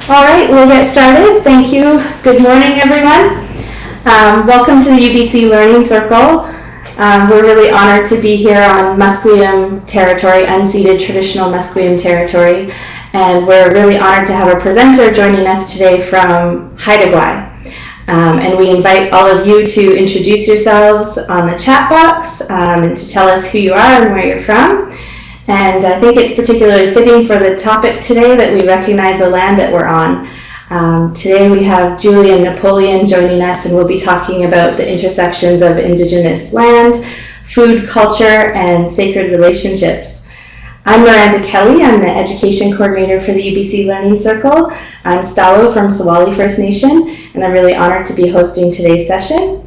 All right, we'll get started. Thank you. Good morning, everyone. Welcome to the UBC Learning Circle. We're really honored to be here on Musqueam territory, unceded traditional Musqueam territory, and we're really honored to have a presenter joining us today from Haida Gwaii. And we invite all of you to introduce yourselves on the chat box and to tell us who you are and where you're from. And I think it's particularly fitting for the topic today that we recognize the land that we're on. Today we have Julian Napoleon joining us, and we'll be talking about the intersections of Indigenous land, food, culture, and sacred relationships. I'm Miranda Kelly. I'm the Education Coordinator for the UBC Learning Circle. I'm Stalo from Sawali First Nation, and I'm really honored to be hosting today's session.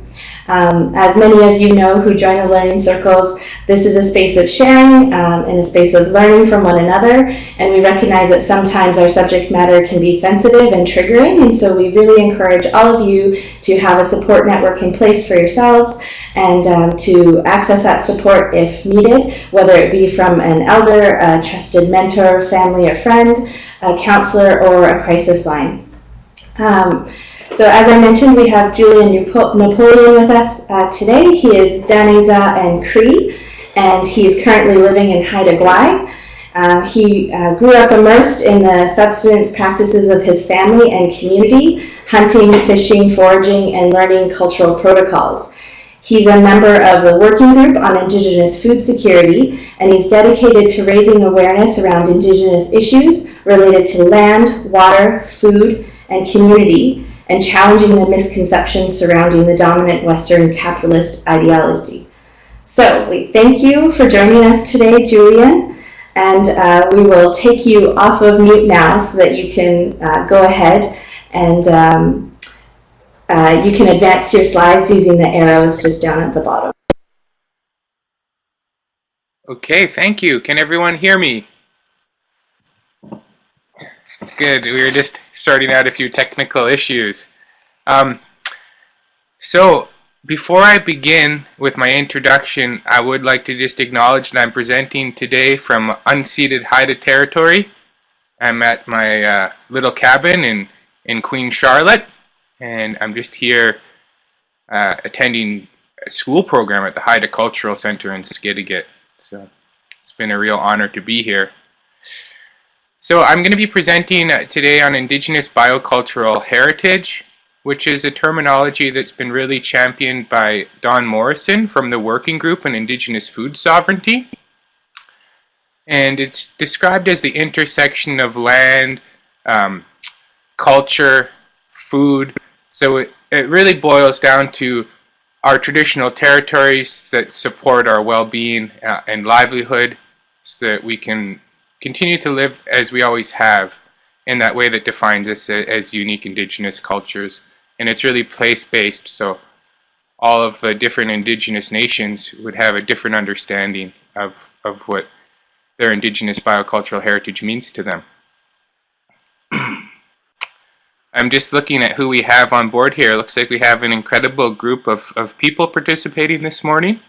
As many of you know who join the learning circles, this is a space of sharing and a space of learning from one another, and we recognize that sometimes our subject matter can be sensitive and triggering, and so we really encourage all of you to have a support network in place for yourselves and to access that support if needed, whether it be from an elder, a trusted mentor, family or friend, a counselor, or a crisis line. So as I mentioned, we have Julian Napoleon with us today. He is Daneza and Cree, and he's currently living in Haida Gwaii. He grew up immersed in the subsistence practices of his family and community, hunting, fishing, foraging, and learning cultural protocols. He's a member of the Working Group on Indigenous Food Security, and he's dedicated to raising awareness around Indigenous issues related to land, water, food, and community, and challenging the misconceptions surrounding the dominant Western capitalist ideology. So we thank you for joining us today, Julian, and we will take you off of mute now so that you can go ahead and you can advance your slides using the arrows just down at the bottom. Okay, thank you. Can everyone hear me? Good. We were just sorting out a few technical issues. So before I begin with my introduction, I would like to just acknowledge that I'm presenting today from unceded Haida territory. I'm at my little cabin in Queen Charlotte, and I'm just here attending a school program at the Haida Cultural Center in Skidegate. So it's been a real honor to be here. So I'm going to be presenting today on Indigenous biocultural heritage, which is a terminology that's been really championed by Don Morrison from the Working Group on Indigenous Food Sovereignty. And it's described as the intersection of land, culture, food. So it really boils down to our traditional territories that support our well-being and livelihood so that we can continue to live as we always have in that way that defines us as unique Indigenous cultures. And it's really place-based, so all of the different Indigenous nations would have a different understanding of what their Indigenous biocultural heritage means to them. I'm just looking at who we have on board here. It looks like we have an incredible group of people participating this morning.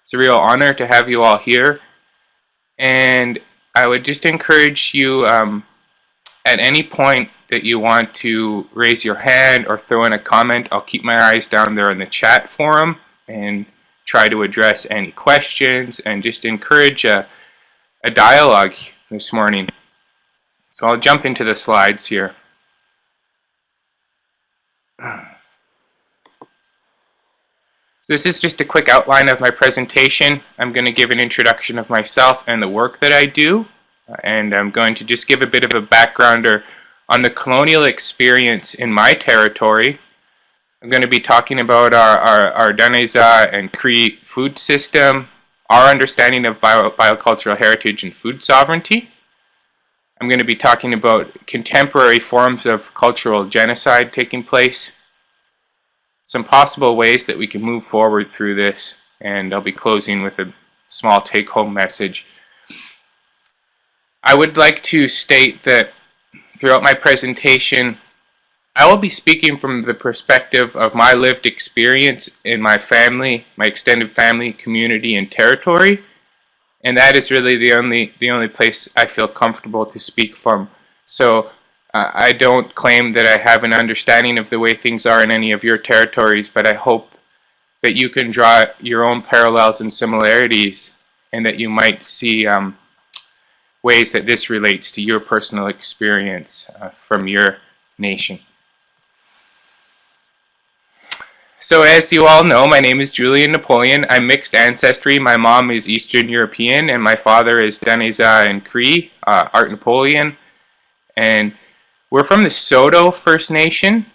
It's a real honor to have you all here. And I would just encourage you at any point that you want to raise your hand or throw in a comment. I'll keep my eyes down there in the chat forum and try to address any questions and just encourage a dialogue this morning. So I'll jump into the slides here. This is just a quick outline of my presentation. I'm going to give an introduction of myself and the work that I do, and I'm going to just give a bit of a backgrounder on the colonial experience in my territory. I'm going to be talking about our Daneza and Cree food system, our understanding of biocultural heritage and food sovereignty. I'm going to be talking about contemporary forms of cultural genocide taking place, some possible ways that we can move forward through this, and I'll be closing with a small take-home message. I would like to state that throughout my presentation, I will be speaking from the perspective of my lived experience in my family, my extended family, community, and territory, and that is really the only place I feel comfortable to speak from. So I don't claim that I have an understanding of the way things are in any of your territories, but I hope that you can draw your own parallels and similarities, and that you might see ways that this relates to your personal experience from your nation. So as you all know, my name is Julian Napoleon. I'm mixed ancestry. My mom is Eastern European and my father is Daneza and Cree, Art Napoleon. And we're from the Soto First Nation,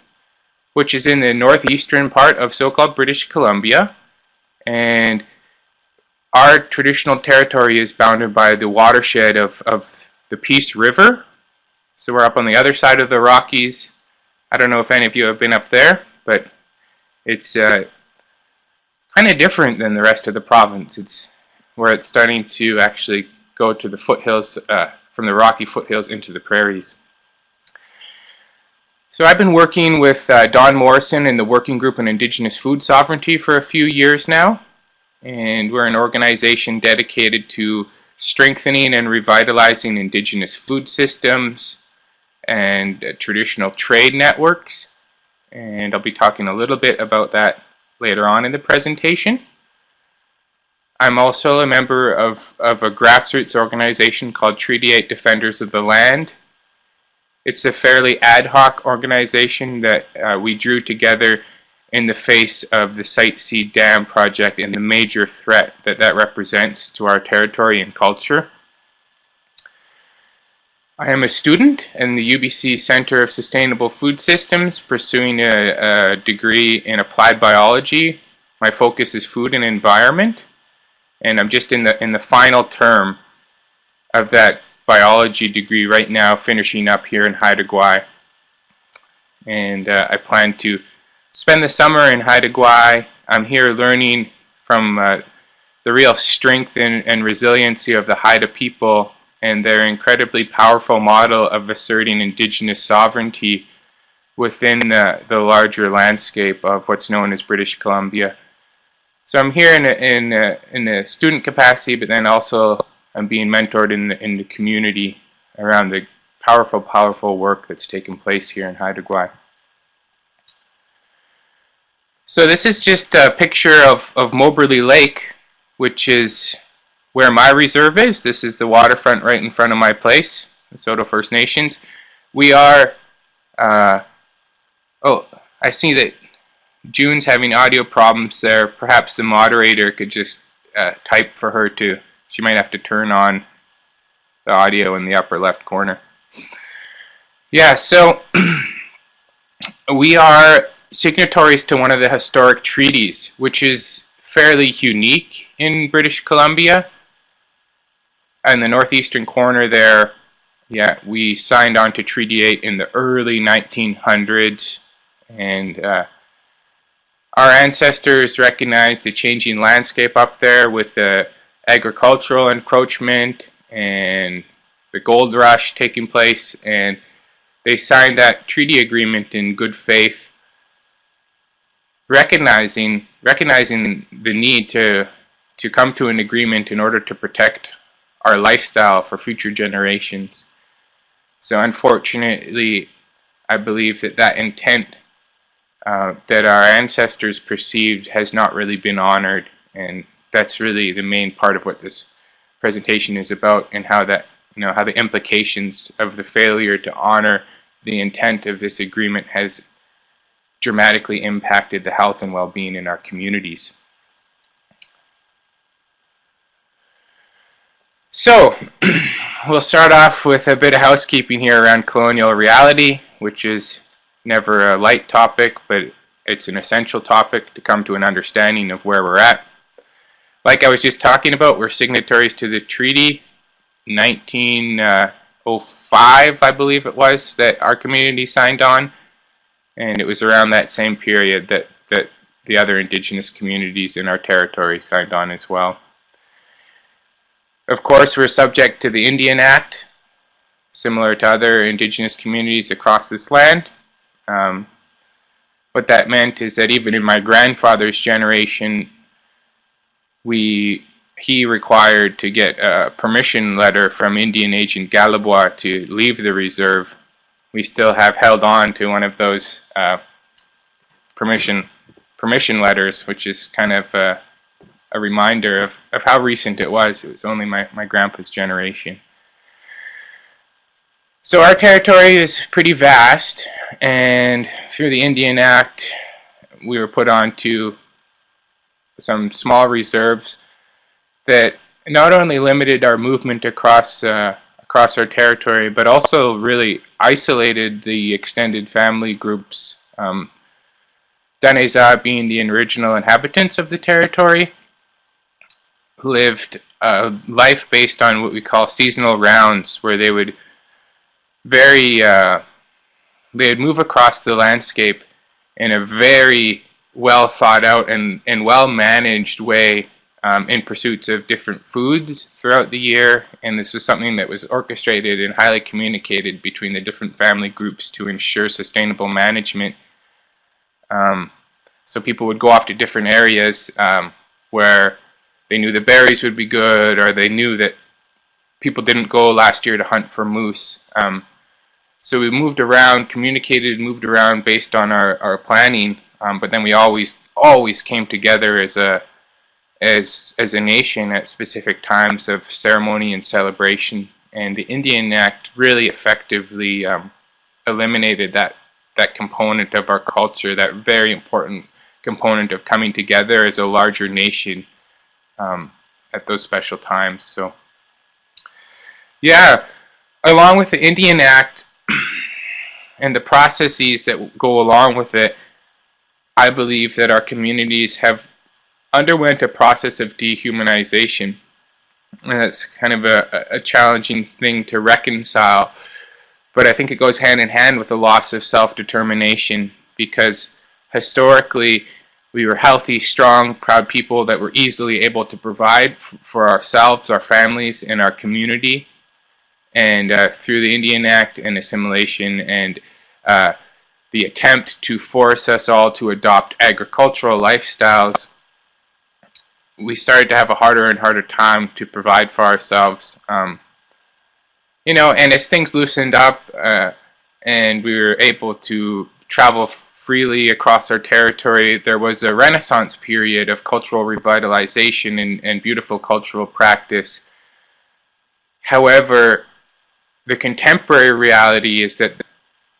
which is in the northeastern part of so-called British Columbia. And our traditional territory is bounded by the watershed of the Peace River. So we're up on the other side of the Rockies. I don't know if any of you have been up there, but it's kind of different than the rest of the province. It's where it's starting to actually go to the foothills, from the Rocky foothills into the prairies. So I've been working with Don Morrison in the Working Group on Indigenous Food Sovereignty for a few years now. And we're an organization dedicated to strengthening and revitalizing Indigenous food systems and traditional trade networks. And I'll be talking a little bit about that later on in the presentation. I'm also a member of a grassroots organization called Treaty 8 Defenders of the Land. It's a fairly ad hoc organization that we drew together in the face of the Site C Dam project and the major threat that represents to our territory and culture. I am a student in the UBC Center of Sustainable Food Systems, pursuing a degree in applied biology. My focus is food and environment, and I'm just in the final term of that biology degree right now, finishing up here in Haida Gwaii. And I plan to spend the summer in Haida Gwaii. I'm here learning from the real strength and resiliency of the Haida people and their incredibly powerful model of asserting Indigenous sovereignty within the larger landscape of what's known as British Columbia. So I'm here in a student capacity, but then also I'm being mentored in the community around the powerful work that's taken place here in Haida Gwaii. So this is just a picture of Moberly Lake, which is where my reserve is. This is the waterfront right in front of my place, the Soto First Nations. We are, oh, I see that June's having audio problems there. Perhaps the moderator could just type for her to, she might have to turn on the audio in the upper left corner. Yeah, so we are signatories to one of the historic treaties, which is fairly unique in British Columbia. In the northeastern corner there, yeah, we signed on to Treaty 8 in the early 1900s, and our ancestors recognized the changing landscape up there with the agricultural encroachment and the gold rush taking place, and they signed that treaty agreement in good faith, recognizing the need to come to an agreement in order to protect our lifestyle for future generations. So unfortunately, I believe that intent that our ancestors perceived has not really been honored, and that's really the main part of what this presentation is about, and how that, how the implications of the failure to honor the intent of this agreement has dramatically impacted the health and well-being in our communities. So, we'll start off with a bit of housekeeping here around colonial reality, which is never a light topic, but it's an essential topic to come to an understanding of where we're at. Like I was just talking about, we're signatories to the treaty, 1905, I believe it was, that our community signed on, and it was around that same period that the other Indigenous communities in our territory signed on as well. Of course, we're subject to the Indian Act, similar to other Indigenous communities across this land. What that meant is that even in my grandfather's generation, he required to get a permission letter from Indian Agent Galibois to leave the reserve. we still have held on to one of those permission letters, which is kind of a reminder of how recent it was. It was only my grandpa's generation. So our territory is pretty vast, and through the Indian Act, we were put onto some small reserves that not only limited our movement across our territory, but also really isolated the extended family groups. Daneza being the original inhabitants of the territory, who lived a life based on what we call seasonal rounds, where they would they'd move across the landscape in a very well thought out and well managed way, in pursuits of different foods throughout the year. And this was something that was orchestrated and highly communicated between the different family groups to ensure sustainable management. So people would go off to different areas where they knew the berries would be good, or they knew that people didn't go last year to hunt for moose. So we moved around, communicated, moved around based on our planning, but then we always came together as a nation at specific times of ceremony and celebration. And the Indian Act really effectively eliminated that component of our culture, that very important component of coming together as a larger nation at those special times. So yeah, along with the Indian Act and the processes that go along with it, I believe that our communities have underwent a process of dehumanization. And that's kind of a challenging thing to reconcile, but I think it goes hand in hand with the loss of self-determination, because historically we were healthy, strong, proud people that were easily able to provide for ourselves, our families, and our community. And through the Indian Act and assimilation and the attempt to force us all to adopt agricultural lifestyles, we started to have a harder and harder time to provide for ourselves. And as things loosened up and we were able to travel freely across our territory, there was a renaissance period of cultural revitalization and beautiful cultural practice. However, the contemporary reality is that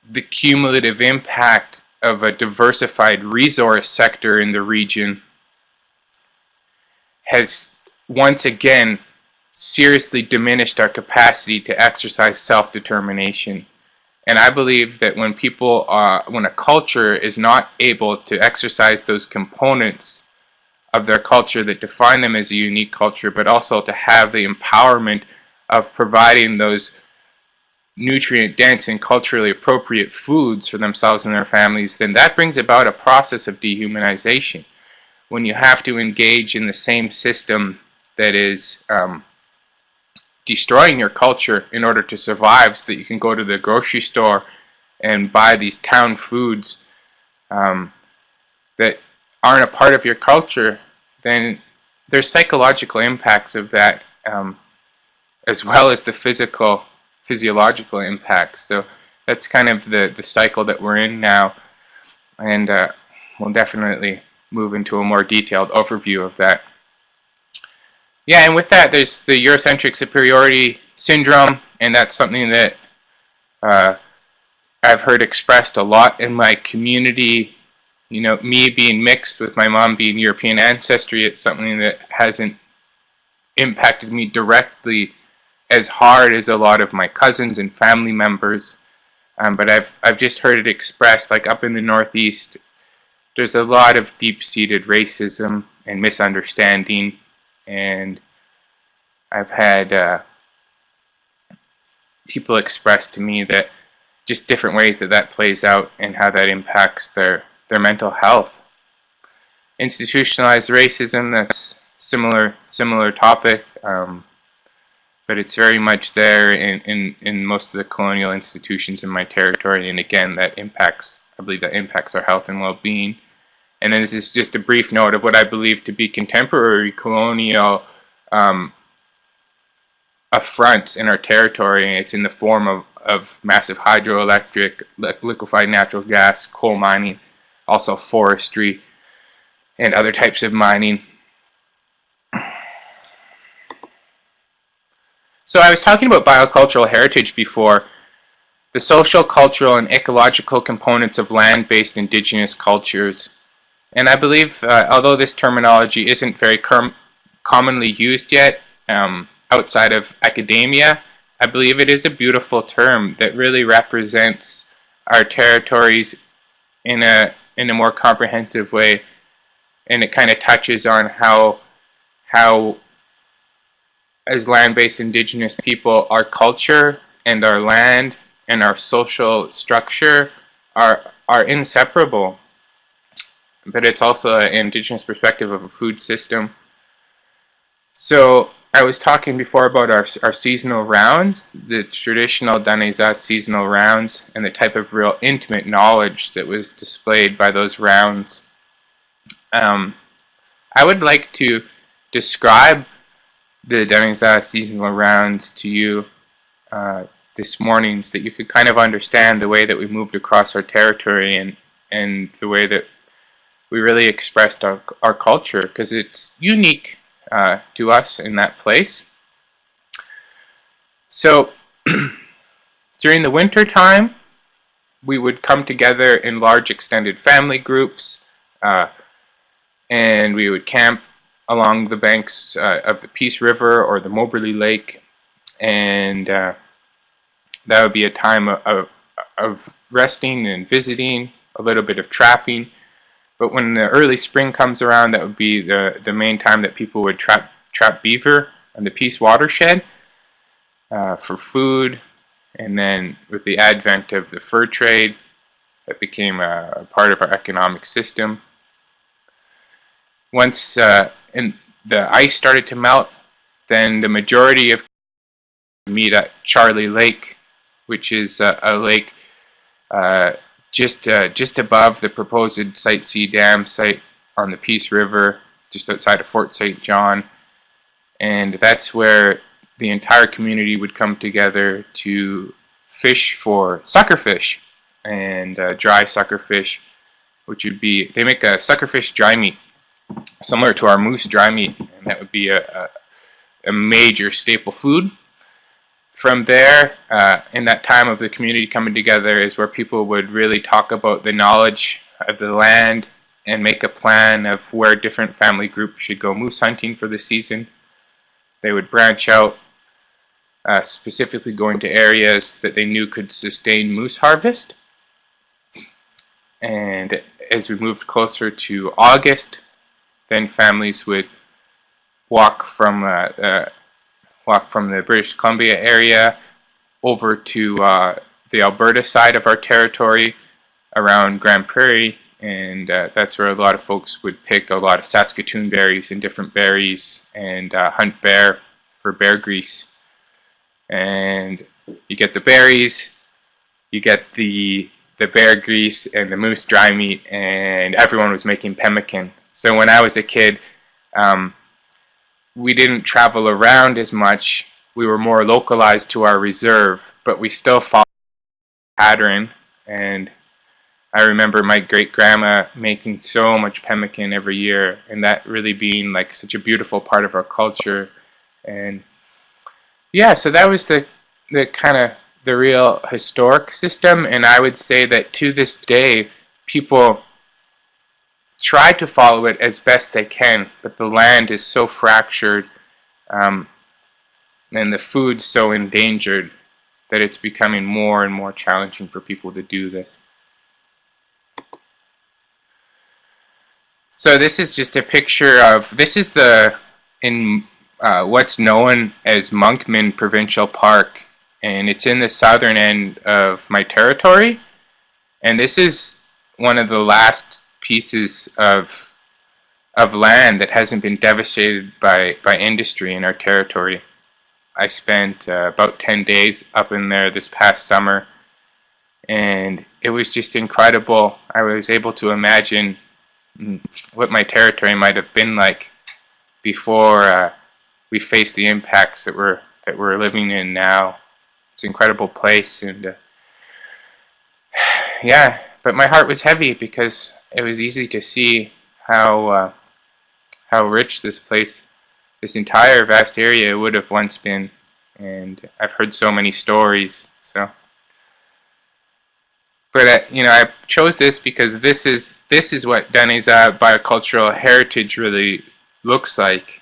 the cumulative impact of a diversified resource sector in the region has once again seriously diminished our capacity to exercise self-determination. And I believe that when a culture is not able to exercise those components of their culture that define them as a unique culture, but also to have the empowerment of providing those nutrient-dense and culturally appropriate foods for themselves and their families, then that brings about a process of dehumanization. When you have to engage in the same system that is destroying your culture in order to survive, so that you can go to the grocery store and buy these town foods that aren't a part of your culture, then there's psychological impacts of that, as well as the physiological impacts. So that's kind of the cycle that we're in now, and we'll definitely move into a more detailed overview of that. Yeah, and with that, there's the Eurocentric superiority syndrome, and that's something that I've heard expressed a lot in my community. Me being mixed with my mom being European ancestry, it's something that hasn't impacted me directly as hard as a lot of my cousins and family members, but I've just heard it expressed, like up in the Northeast, there's a lot of deep-seated racism and misunderstanding, and I've had people express to me that just different ways that plays out and how that impacts their mental health. Institutionalized racism, that's similar topic, but it's very much there in most of the colonial institutions in my territory, and again, I believe that impacts our health and well-being. And then this is just a brief note of what I believe to be contemporary colonial affronts in our territory. It's in the form of massive hydroelectric, liquefied natural gas, coal mining, also forestry, and other types of mining. So I was talking about biocultural heritage before, the social, cultural, and ecological components of land-based indigenous cultures. And I believe, although this terminology isn't very commonly used yet outside of academia, I believe it is a beautiful term that really represents our territories in a more comprehensive way, and it kind of touches on how as land-based indigenous people, our culture and our land and our social structure are inseparable. But it's also an indigenous perspective of a food system. So I was talking before about our seasonal rounds, the traditional Daneza seasonal rounds, and the type of real intimate knowledge that was displayed by those rounds. I would like to describe the Daneza seasonal rounds to you this morning so that you could kind of understand the way that we moved across our territory and the way that we really expressed our culture, because it's unique to us in that place. So during the winter time, we would come together in large extended family groups, and we would camp along the banks of the Peace River or the Moberly Lake, and that would be a time of resting and visiting, a little bit of trapping. But when the early spring comes around, that would be the main time that people would trap beaver on the Peace watershed for food. And then with the advent of the fur trade, that became a part of our economic system. Once the ice started to melt, then the majority of meet at Charlie Lake, which is a lake just above the proposed Site C Dam site on the Peace River, just outside of Fort St. John. And that's where the entire community would come together to fish for suckerfish and dry suckerfish, which would be, they make a suckerfish dry meat, similar to our moose dry meat, and that would be a major staple food. From there, in that time of the community coming together, is where people would really talk about the knowledge of the land and make a plan of where different family groups should go moose hunting for the season. They would branch out, specifically going to areas that they knew could sustain moose harvest. And as we moved closer to August, then families would walk from the British Columbia area over to the Alberta side of our territory around Grand Prairie, and that's where a lot of folks would pick a lot of Saskatoon berries and different berries and hunt bear for bear grease. And you get the berries, you get the bear grease and the moose dry meat, and everyone was making pemmican. So when I was a kid, we didn't travel around as much. We were more localized to our reserve, but we still followed the pattern. And I remember my great-grandma making so much pemmican every year, and that really being like such a beautiful part of our culture. And yeah, so that was the kind of the real historic system. And I would say that to this day, people try to follow it as best they can, but the land is so fractured and the food's so endangered that it's becoming more and more challenging for people to do this. So this is just a picture of, this is what's known as Monkman Provincial Park, and it's in the southern end of my territory, and this is one of the last pieces of land that hasn't been devastated by industry in our territory. I spent about 10 days up in there this past summer, and it was just incredible. I was able to imagine what my territory might have been like before we faced the impacts that we're living in now. It's an incredible place, and yeah, but my heart was heavy because it was easy to see how rich this place, this entire vast area, would have once been, and I've heard so many stories. So, but I chose this because this is what Daneza biocultural heritage really looks like.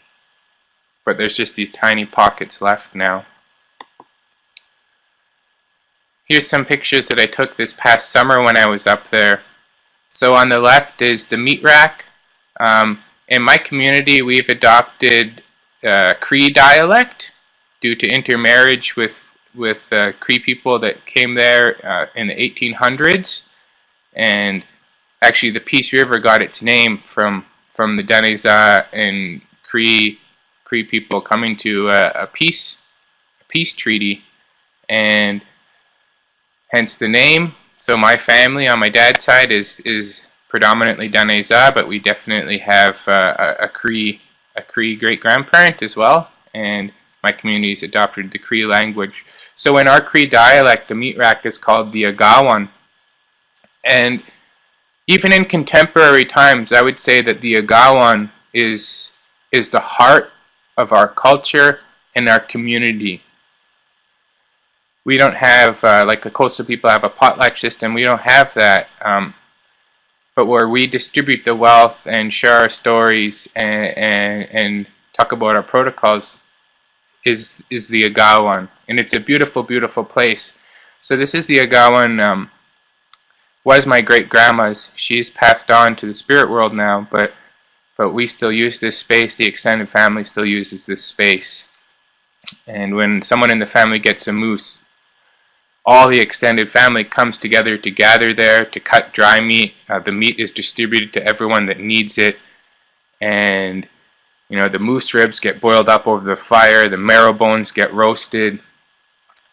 But there's just these tiny pockets left now. Here's some pictures that I took this past summer when I was up there. So on the left is the meat rack. In my community, we've adopted Cree dialect due to intermarriage with Cree people that came there in the 1800s. And actually, the Peace River got its name from the Daneza and Cree people coming to a peace treaty, and hence the name. So my family on my dad's side is predominantly Daneza, but we definitely have a Cree great-grandparent as well, and my community's adopted the Cree language. So in our Cree dialect, the meat rack is called the Agawan. And even in contemporary times, I would say that the Agawan is the heart of our culture and our community. We don't have, like the coastal people have a potlatch system, we don't have that. But where we distribute the wealth and share our stories and talk about our protocols is the Agawan. And it's a beautiful, beautiful place. So this is the Agawan, was my great-grandma's. She's passed on to the spirit world now, but we still use this space. The extended family still uses this space. And when someone in the family gets a moose, all the extended family comes together to gather there to cut dry meat. The meat is distributed to everyone that needs it. And, the moose ribs get boiled up over the fire. The marrow bones get roasted.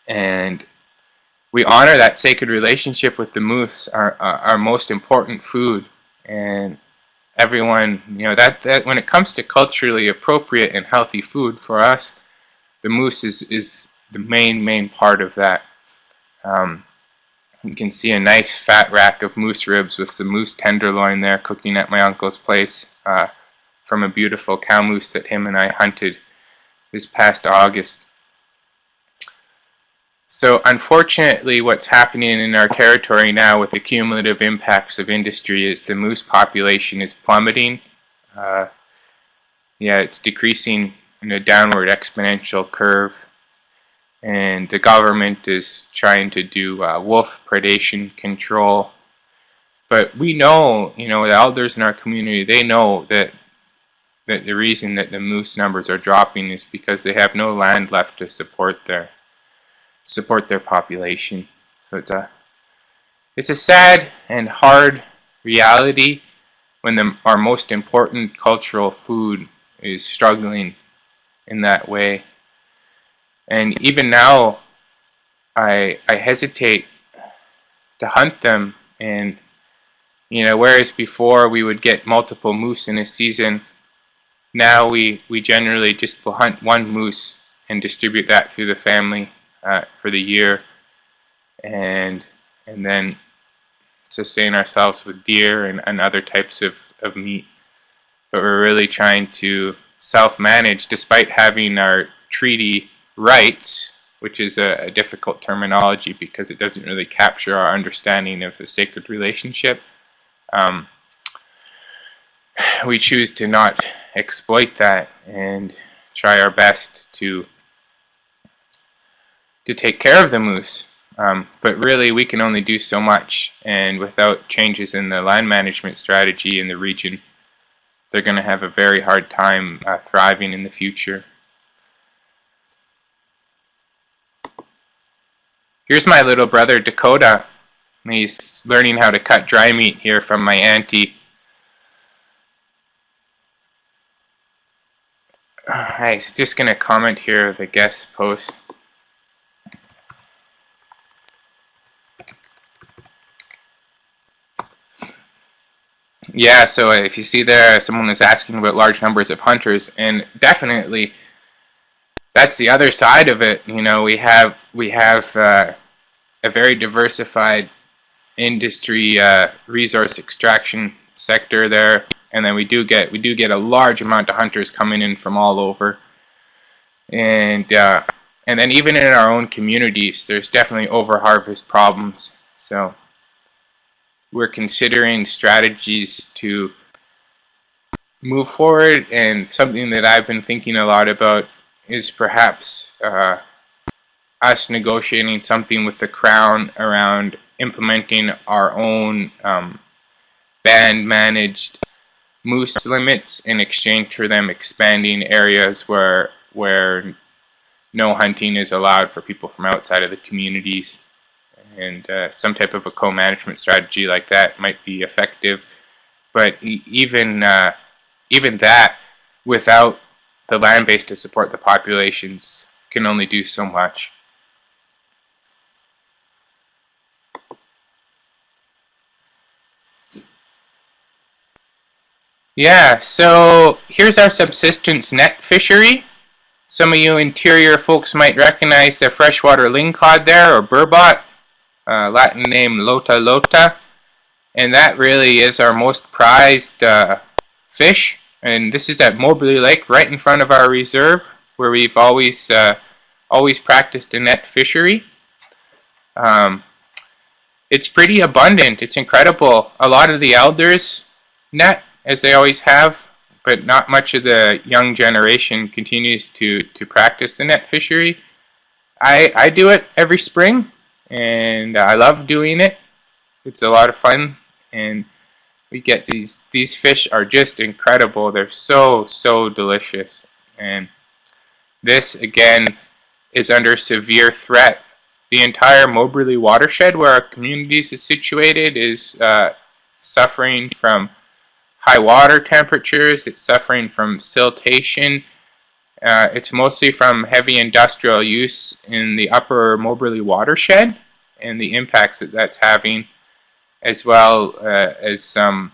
And we honor that sacred relationship with the moose, our most important food. And everyone, that when it comes to culturally appropriate and healthy food for us, the moose is the main part of that. You can see a nice fat rack of moose ribs with some moose tenderloin there cooking at my uncle's place from a beautiful cow moose that him and I hunted this past August. So unfortunately, what's happening in our territory now with the cumulative impacts of industry is the moose population is plummeting. It's decreasing in a downward exponential curve. And the government is trying to do wolf predation control. But we know, the elders in our community, they know that the reason that the moose numbers are dropping is because they have no land left to support their population. So it's a sad and hard reality when our most important cultural food is struggling in that way. And even now, I hesitate to hunt them. And, whereas before we would get multiple moose in a season, now we generally just will hunt one moose and distribute that through the family for the year. And then sustain ourselves with deer and other types of meat. But we're really trying to self-manage despite having our treaty rights, which is a difficult terminology because it doesn't really capture our understanding of the sacred relationship. We choose to not exploit that and try our best to take care of the moose. But really, we can only do so much, and without changes in the land management strategy in the region, they're going to have a very hard time thriving in the future. Here's my little brother Dakota. He's learning how to cut dry meat here from my auntie. He's just going to comment here the guest post. Yeah, so if you see there, someone is asking about large numbers of hunters, and definitely that's the other side of it. You know, we have a very diversified industry, resource extraction sector there, and then we do get a large amount of hunters coming in from all over, and then even in our own communities, there's definitely over-harvest problems. So we're considering strategies to move forward, and something that I've been thinking a lot about is perhaps us negotiating something with the Crown around implementing our own band-managed moose limits in exchange for them expanding areas where no hunting is allowed for people from outside of the communities. And some type of a co-management strategy like that might be effective. But even that, without the land base to support the populations, can only do so much. Yeah, so here's our subsistence net fishery. Some of you interior folks might recognize the freshwater lingcod there, or burbot, Latin name lota lota, and that really is our most prized fish. And this is at Moberly Lake, right in front of our reserve, where we've always practiced a net fishery. It's pretty abundant. It's incredible. A lot of the elders net, as they always have, but not much of the young generation continues to practice the net fishery. I do it every spring, and I love doing it. It's a lot of fun, and we get these fish are just incredible. They're so delicious, and this again is under severe threat. The entire Moberly watershed, where our communities is situated, is suffering from high water temperatures. It's suffering from siltation. It's mostly from heavy industrial use in the upper Moberly watershed and the impacts that that's having, as well as some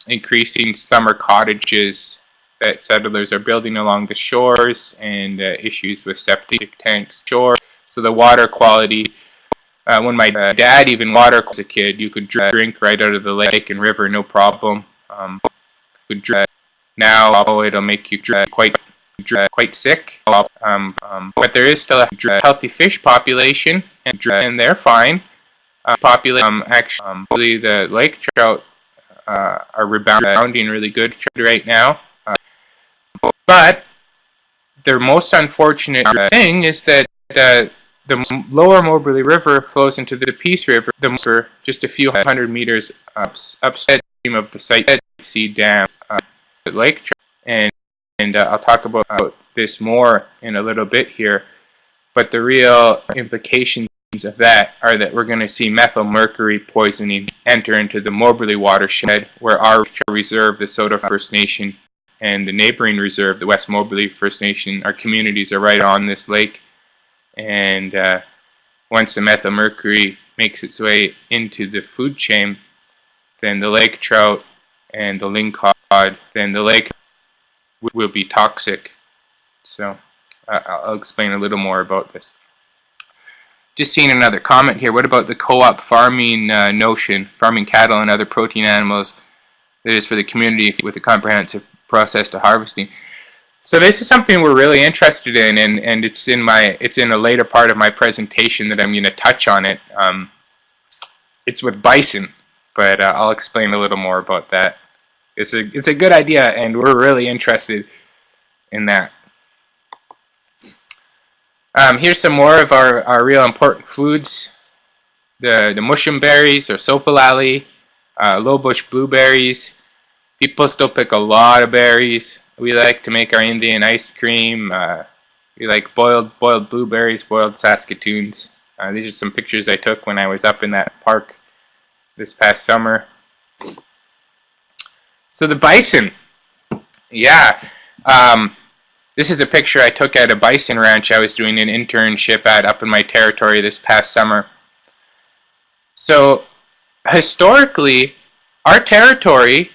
increasing summer cottages that settlers are building along the shores, and issues with septic tanks shore. So the water quality, when my dad even water as a kid, you could drink right out of the lake and river, no problem. Now it'll make you quite sick. But there is still a healthy fish population, and they're fine. Actually, the lake trout are rebounding really good right now. But the most unfortunate thing is that the lower Moberly River flows into the Peace River, just a few hundred meters upstream of the Site C Dam, lake trout. And I'll talk about this more in a little bit here. But the real implications of that are that we're going to see methylmercury poisoning enter into the Moberly watershed, where our reserve, the Soda First Nation, and the neighboring reserve, the West Moberly First Nation, our communities are right on this lake. And once the methylmercury makes its way into the food chain, then the lake trout and the lingcod, then the lake will be toxic. So I'll explain a little more about this. Just seeing another comment here. What about the co-op farming notion, farming cattle and other protein animals that is for the community with a comprehensive process to harvesting? So this is something we're really interested in, and it's in a later part of my presentation that I'm going to touch on it. It's with bison, but I'll explain a little more about that. It's a good idea, and we're really interested in that. Here's some more of our real important foods. The mushroom berries, or sopalali, low bush blueberries. People still pick a lot of berries. We like to make our Indian ice cream. We like boiled blueberries, boiled Saskatoons. These are some pictures I took when I was up in that park this past summer. So the bison, yeah. This is a picture I took at a bison ranch I was doing an internship at up in my territory this past summer. So historically, our territory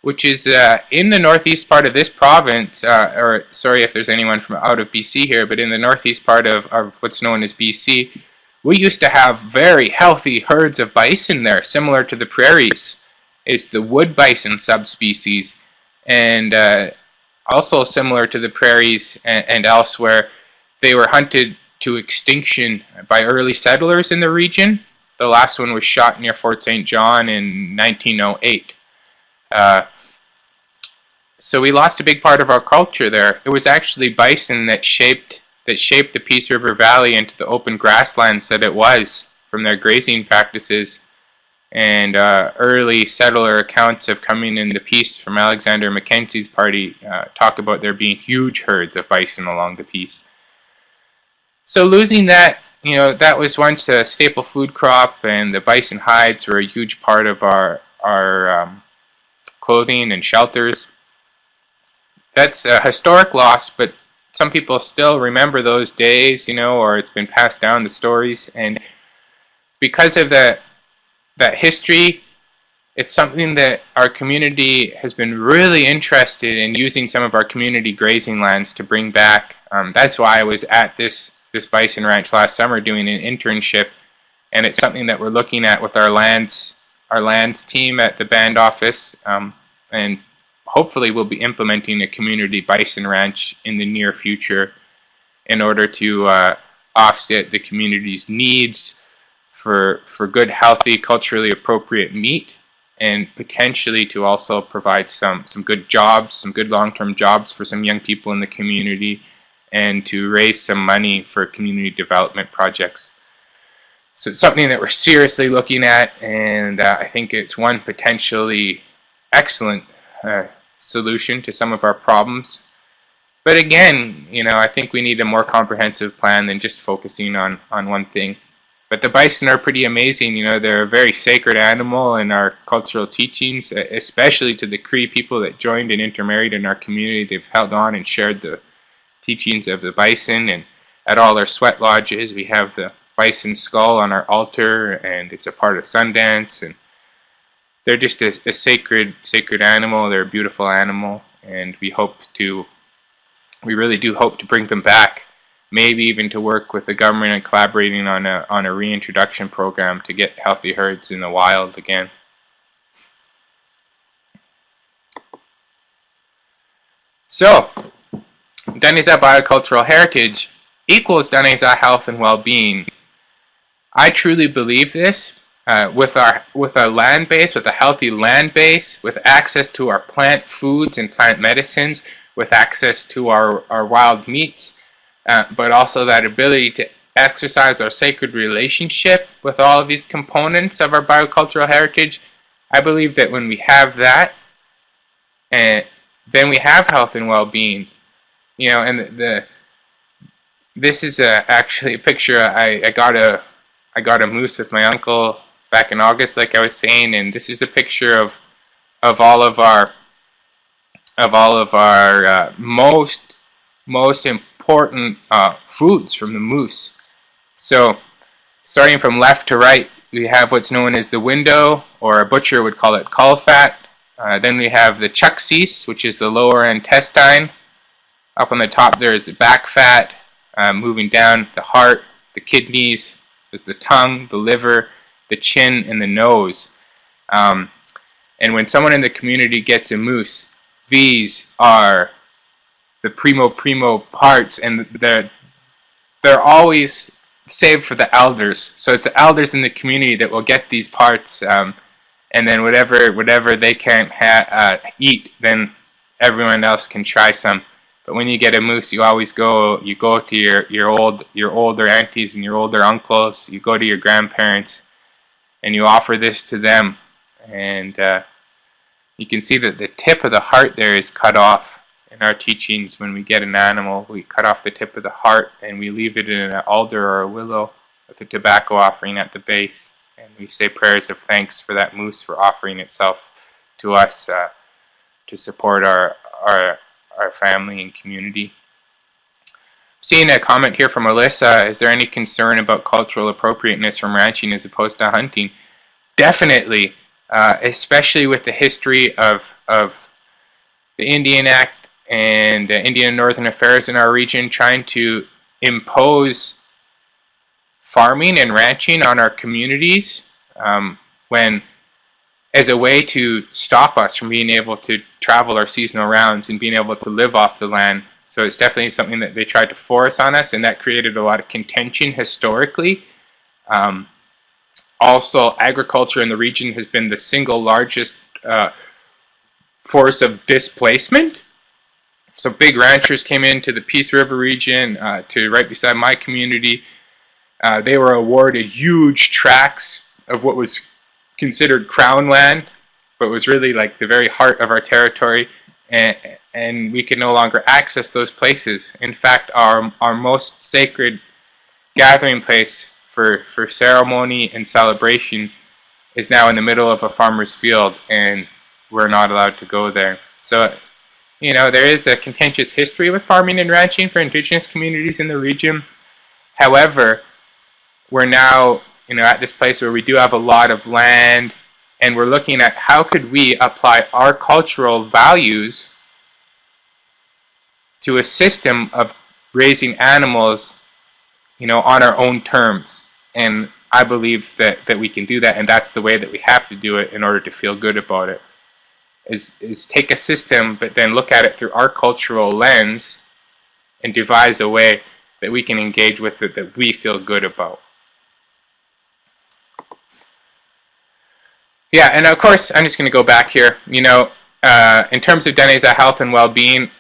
which is in the northeast part of this province, or sorry if there's anyone from out of BC here, but in the northeast part of what's known as BC, we used to have very healthy herds of bison there, similar to the prairies. It's the wood bison subspecies, and also similar to the prairies and elsewhere. They were hunted to extinction by early settlers in the region. The last one was shot near Fort St. John in 1908. So we lost a big part of our culture there. It was actually bison that shaped the Peace River Valley into the open grasslands that it was from their grazing practices. And early settler accounts of coming into peace from Alexander Mackenzie's party talk about there being huge herds of bison along the Peace. So losing that, that was once a staple food crop, and the bison hides were a huge part of our clothing and shelters. That's a historic loss, but some people still remember those days, or it's been passed down the stories. And because of that history, it's something that our community has been really interested in using some of our community grazing lands to bring back. That's why I was at this bison ranch last summer doing an internship, and it's something that we're looking at with our lands team at the band office, and hopefully we'll be implementing a community bison ranch in the near future in order to offset the community's needs for good, healthy, culturally appropriate meat, and potentially to also provide some good jobs, some good long-term jobs for some young people in the community, and to raise some money for community development projects. So it's something that we're seriously looking at, and I think it's one potentially excellent solution to some of our problems. But again, I think we need a more comprehensive plan than just focusing on one thing. But the bison are pretty amazing. They're a very sacred animal in our cultural teachings, especially to the Cree people that joined and intermarried in our community. They've held on and shared the teachings of the bison, and at all our sweat lodges we have the bison skull on our altar, and it's a part of Sundance, and they're just a sacred animal. They're a beautiful animal, and we really do hope to bring them back, maybe even to work with the government and collaborating on a reintroduction program to get healthy herds in the wild again. So, Daneza biocultural heritage equals Daneza health and well-being. I truly believe this. With our land base, with a healthy land base, with access to our plant foods and plant medicines, with access to our wild meats, but also that ability to exercise our sacred relationship with all of these components of our biocultural heritage, I believe that when we have that, then we have health and well-being. And this is actually a picture. I got a moose with my uncle back in August, like I was saying, and this is a picture of all of our most important foods from the moose. So, starting from left to right, we have what's known as the window, or a butcher would call it caul fat. Then we have the chucksis, which is the lower intestine. Up on the top there is the back fat. Moving down, the heart, the kidneys, there's the tongue, the liver, the chin, and the nose. And when someone in the community gets a moose, these are the primo parts, and they're always saved for the elders. So it's the elders in the community that will get these parts, and then whatever they can't eat, then everyone else can try some. But when you get a moose, you always go to your older aunties and your older uncles. You go to your grandparents, and you offer this to them. And you can see that the tip of the heart there is cut off. In our teachings, when we get an animal, we cut off the tip of the heart and we leave it in an alder or a willow with a tobacco offering at the base. And we say prayers of thanks for that moose for offering itself to us to support our family and community. Seeing a comment here from Alyssa, is there any concern about cultural appropriateness from ranching as opposed to hunting? Definitely. especially with the history of the Indian Act and Indian and Northern Affairs in our region trying to impose farming and ranching on our communities when as a way to stop us from being able to travel our seasonal rounds and being able to live off the land. So it's definitely something that they tried to force on us, and that created a lot of contention historically. Also, agriculture in the region has been the single largest force of displacement. So big ranchers came into the Peace River region to right beside my community. They were awarded huge tracts of what was considered crown land, but was really like the very heart of our territory, and we could no longer access those places. In fact, our most sacred gathering place for ceremony and celebration is now in the middle of a farmer's field, and we're not allowed to go there. So, you know, there is a contentious history with farming and ranching for Indigenous communities in the region. However, we're now, you know, at this place where we do have a lot of land, and we're looking at how could we apply our cultural values to a system of raising animals, you know, on our own terms. And I believe that we can do that, and that's the way that we have to do it in order to feel good about it. Is take a system, but then look at it through our cultural lens and devise a way that we can engage with it that we feel good about. Yeah, and of course, I'm just going to go back here. You know, in terms of Deniz's health and well-being,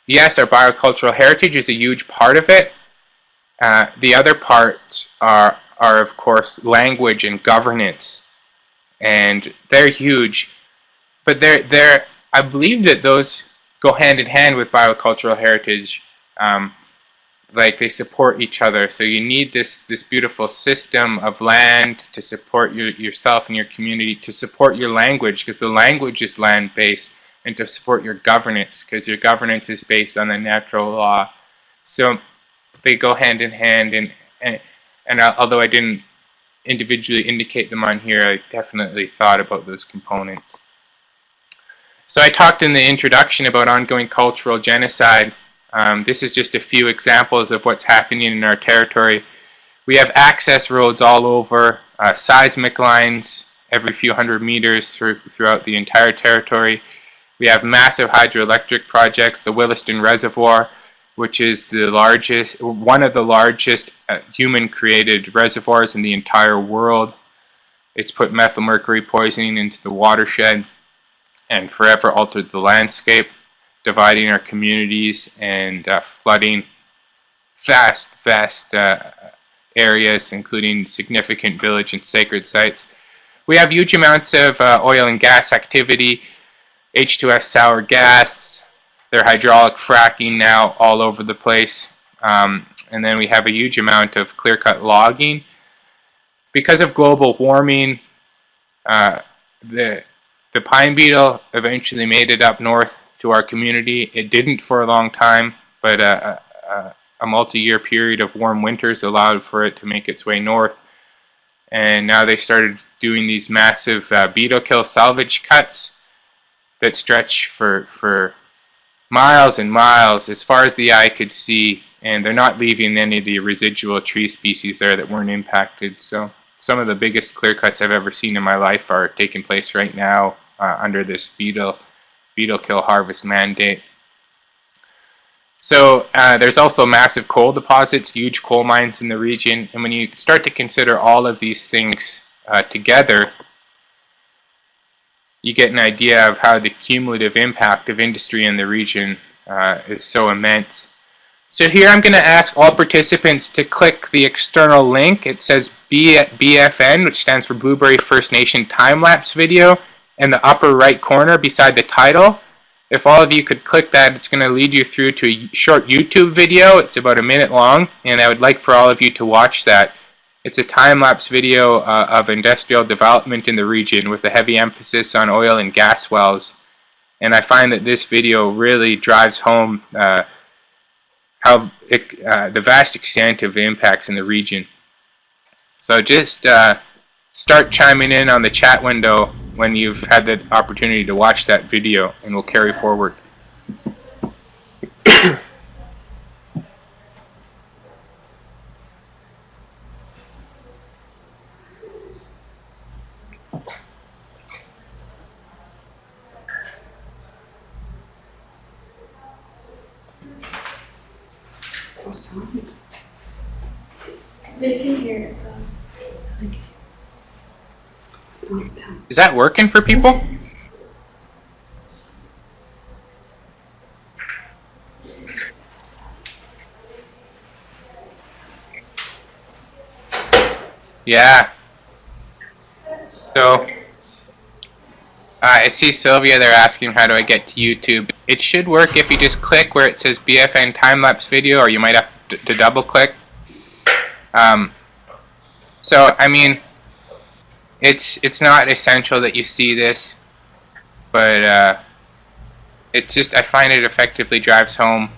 yes, our biocultural heritage is a huge part of it. The other parts are of course, language and governance, and they're huge. But I believe that those go hand in hand with biocultural heritage. Like they support each other. So you need this beautiful system of land to support yourself and your community, to support your language, because the language is land-based, and to support your governance, because your governance is based on the natural law. So they go hand in hand, and although I didn't individually indicate them on here, I definitely thought about those components. So I talked in the introduction about ongoing cultural genocide. This is just a few examples of what's happening in our territory. We have access roads all over, seismic lines every few hundred meters throughout the entire territory. We have massive hydroelectric projects, the Williston Reservoir, which is one of the largest human-created reservoirs in the entire world. It's put methylmercury poisoning into the watershed and forever altered the landscape, dividing our communities and flooding vast areas, including significant village and sacred sites. We have huge amounts of oil and gas activity, H2S sour gas. They're hydraulic fracking now all over the place. And then we have a huge amount of clear-cut logging. Because of global warming, the pine beetle eventually made it up north to our community. It didn't for a long time, but a multi-year period of warm winters allowed for it to make its way north. And now they started doing these massive beetle kill salvage cuts that stretch for miles and miles as far as the eye could see, and they're not leaving any of the residual tree species there that weren't impacted. So some of the biggest clear cuts I've ever seen in my life are taking place right now under this beetle kill harvest mandate. So there's also massive coal deposits, huge coal mines in the region, and when you start to consider all of these things together, you get an idea of how the cumulative impact of industry in the region is so immense. So here I'm going to ask all participants to click the external link. It says BFN, which stands for Blueberry First Nation Time-Lapse Video, in the upper right corner beside the title. If all of you could click that, it's going to lead you through to a short YouTube video. It's about a minute long, and I would like for all of you to watch that. It's a time-lapse video of industrial development in the region with a heavy emphasis on oil and gas wells. And I find that this video really drives home the vast extent of the impacts in the region. So just start chiming in on the chat window when you've had the opportunity to watch that video, and we'll carry forward. They can hear it though. Is that working for people? Yeah. So, I see Sylvia there asking how do I get to YouTube. It should work if you just click where it says BFN time-lapse video, or you might have to double-click. So, I mean, it's not essential that you see this, but it just, I find it effectively drives home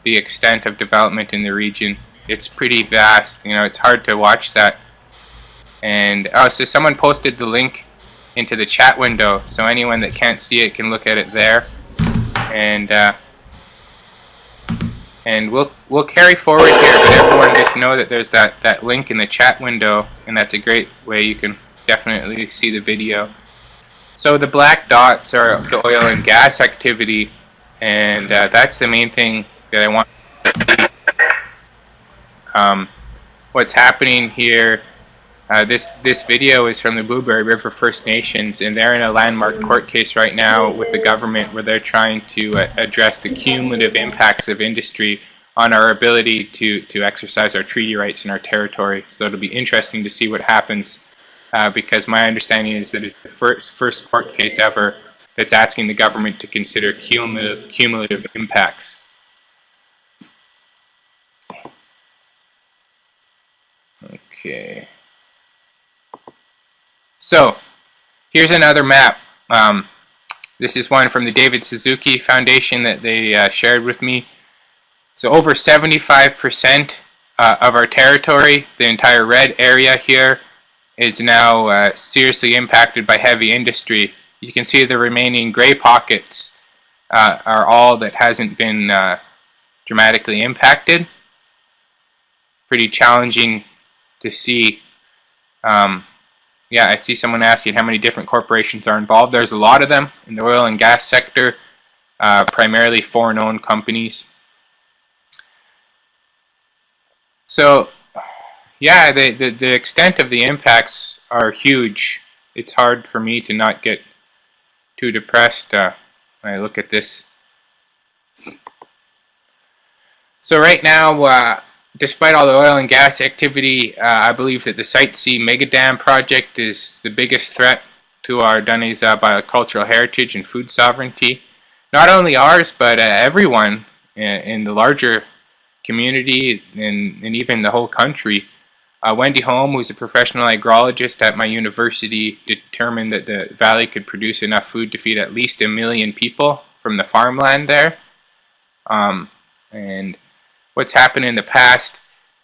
the extent of development in the region. It's pretty vast, you know, it's hard to watch that. And, oh, so someone posted the link into the chat window, so anyone that can't see it can look at it there. And we'll carry forward here, but everyone just know that there's that link in the chat window, and that's a great way you can definitely see the video. So the black dots are the oil and gas activity, and that's the main thing that I want to see. What's happening here, this video is from the Blueberry River First Nations, and they're in a landmark court case right now with the government where they're trying to address the cumulative impacts of industry on our ability to exercise our treaty rights in our territory. So it'll be interesting to see what happens, because my understanding is that it's the first court case ever that's asking the government to consider cumulative impacts. Okay. So, here's another map. This is one from the David Suzuki Foundation that they shared with me. So over 75% of our territory, the entire red area here, is now seriously impacted by heavy industry. You can see the remaining gray pockets are all that hasn't been dramatically impacted. Pretty challenging to see. Yeah, I see someone asking how many different corporations are involved. There's a lot of them in the oil and gas sector, primarily foreign-owned companies. So, yeah, the extent of the impacts are huge. It's hard for me to not get too depressed when I look at this. So right now, despite all the oil and gas activity, I believe that the Site C Mega Dam project is the biggest threat to our Dunedin's biocultural heritage and food sovereignty. Not only ours, but everyone in the larger community and even the whole country. Wendy Holm, who's a professional agrologist at my university, determined that the valley could produce enough food to feed at least 1 million people from the farmland there. And what's happened in the past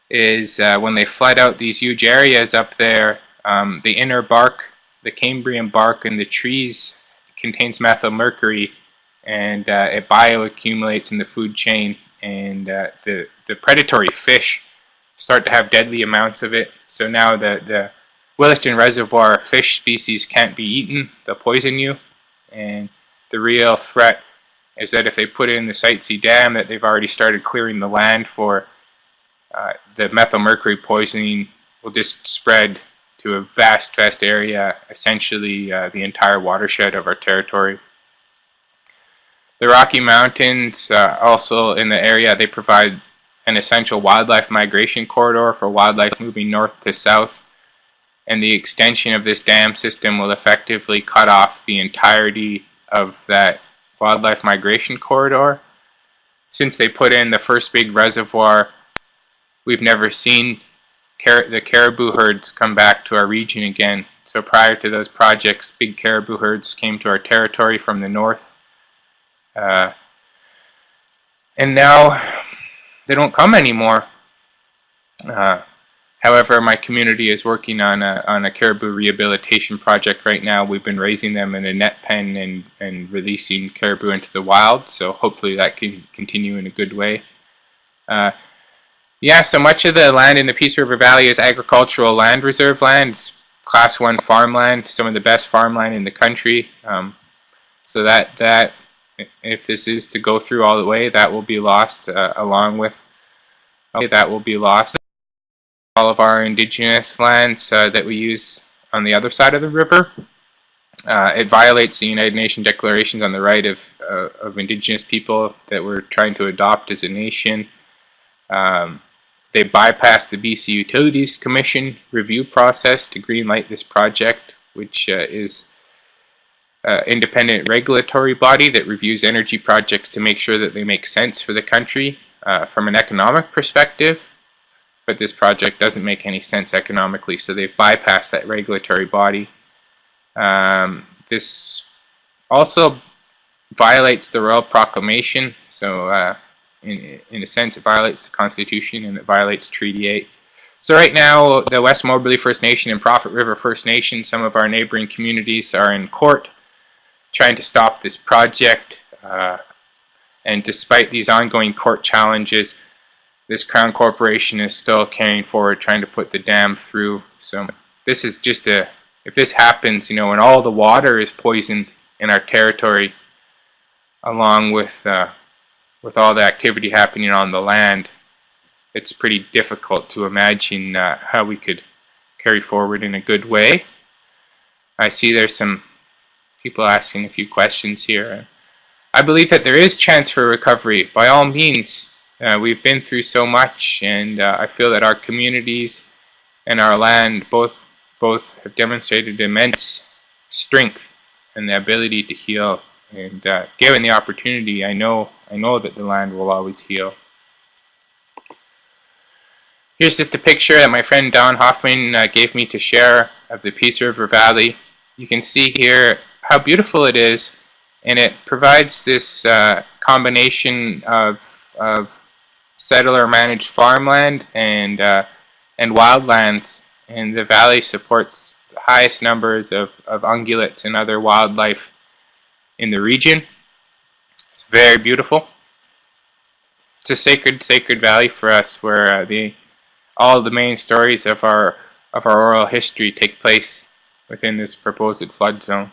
is when they flood out these huge areas up there, the inner bark, the Cambrian bark in the trees contains methylmercury, and it bioaccumulates in the food chain, and the predatory fish start to have deadly amounts of it. So now the Williston Reservoir fish species can't be eaten, they'll poison you, and the real threat is that if they put in the Site C Dam that they've already started clearing the land for, the methylmercury poisoning will just spread to a vast area, essentially the entire watershed of our territory. The Rocky Mountains, also in the area, they provide an essential wildlife migration corridor for wildlife moving north to south, and the extension of this dam system will effectively cut off the entirety of that wildlife migration corridor. Since they put in the first big reservoir, we've never seen the caribou herds come back to our region again. So prior to those projects, big caribou herds came to our territory from the north. And now they don't come anymore. However, my community is working on a caribou rehabilitation project right now. We've been raising them in a net pen and releasing caribou into the wild, so hopefully that can continue in a good way. Yeah, so much of the land in the Peace River Valley is agricultural land reserve land. It's Class 1 farmland, some of the best farmland in the country. So that if this is to go through all the way, that will be lost along with that will be lost. All of our Indigenous lands that we use on the other side of the river. It violates the United Nations declarations on the right of Indigenous people that we're trying to adopt as a nation. They bypassed the BC Utilities Commission review process to greenlight this project, which is an independent regulatory body that reviews energy projects to make sure that they make sense for the country from an economic perspective. But this project doesn't make any sense economically, so they've bypassed that regulatory body. This also violates the Royal Proclamation, so in a sense it violates the Constitution and it violates Treaty 8. So right now the West Moberly First Nation and Prophet River First Nation, some of our neighboring communities, are in court trying to stop this project, and despite these ongoing court challenges, this Crown Corporation is still carrying forward, trying to put the dam through. So this is just if this happens, you know, and all the water is poisoned in our territory, along with all the activity happening on the land, it's pretty difficult to imagine how we could carry forward in a good way. I see there's some people asking a few questions here. I believe that there is chance for recovery, by all means. We've been through so much, and I feel that our communities and our land both have demonstrated immense strength and the ability to heal. And given the opportunity, I know that the land will always heal. Here's just a picture that my friend Don Hoffman gave me to share of the Peace River Valley. You can see here how beautiful it is, and it provides this combination of settler-managed farmland and wildlands, and the valley supports the highest numbers of ungulates and other wildlife in the region. It's very beautiful. It's a sacred valley for us, where all the main stories of our oral history take place within this proposed flood zone.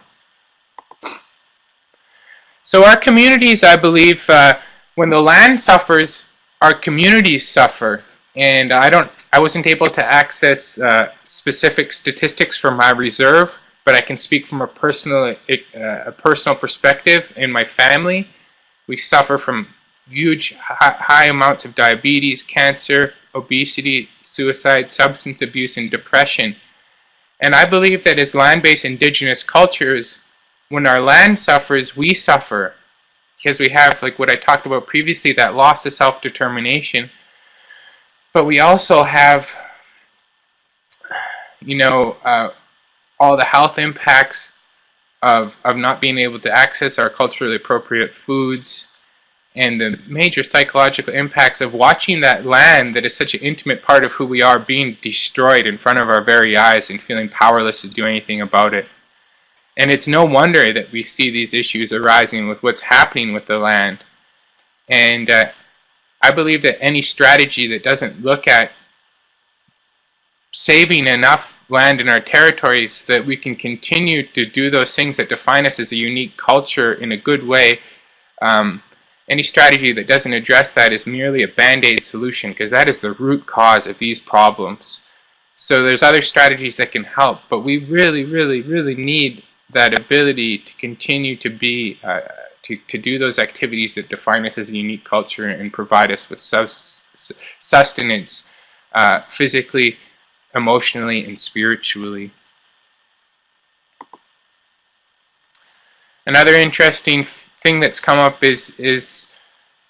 So our communities, I believe, when the land suffers, our communities suffer. And I wasn't able to access specific statistics from my reserve, but I can speak from a personal perspective. In my family, we suffer from huge, high amounts of diabetes, cancer, obesity, suicide, substance abuse, and depression. And I believe that as land-based Indigenous cultures, when our land suffers, we suffer, because we have, like what I talked about previously, that loss of self-determination. But we also have, all the health impacts of not being able to access our culturally appropriate foods, and the major psychological impacts of watching that land that is such an intimate part of who we are being destroyed in front of our very eyes and feeling powerless to do anything about it. And it's no wonder that we see these issues arising with what's happening with the land. And I believe that any strategy that doesn't look at saving enough land in our territories so that we can continue to do those things that define us as a unique culture in a good way, any strategy that doesn't address that is merely a band-aid solution, because that is the root cause of these problems. So there's other strategies that can help, but we really, really, really need that ability to continue to be, to do those activities that define us as a unique culture and provide us with sustenance physically, emotionally, and spiritually. Another interesting thing that's come up is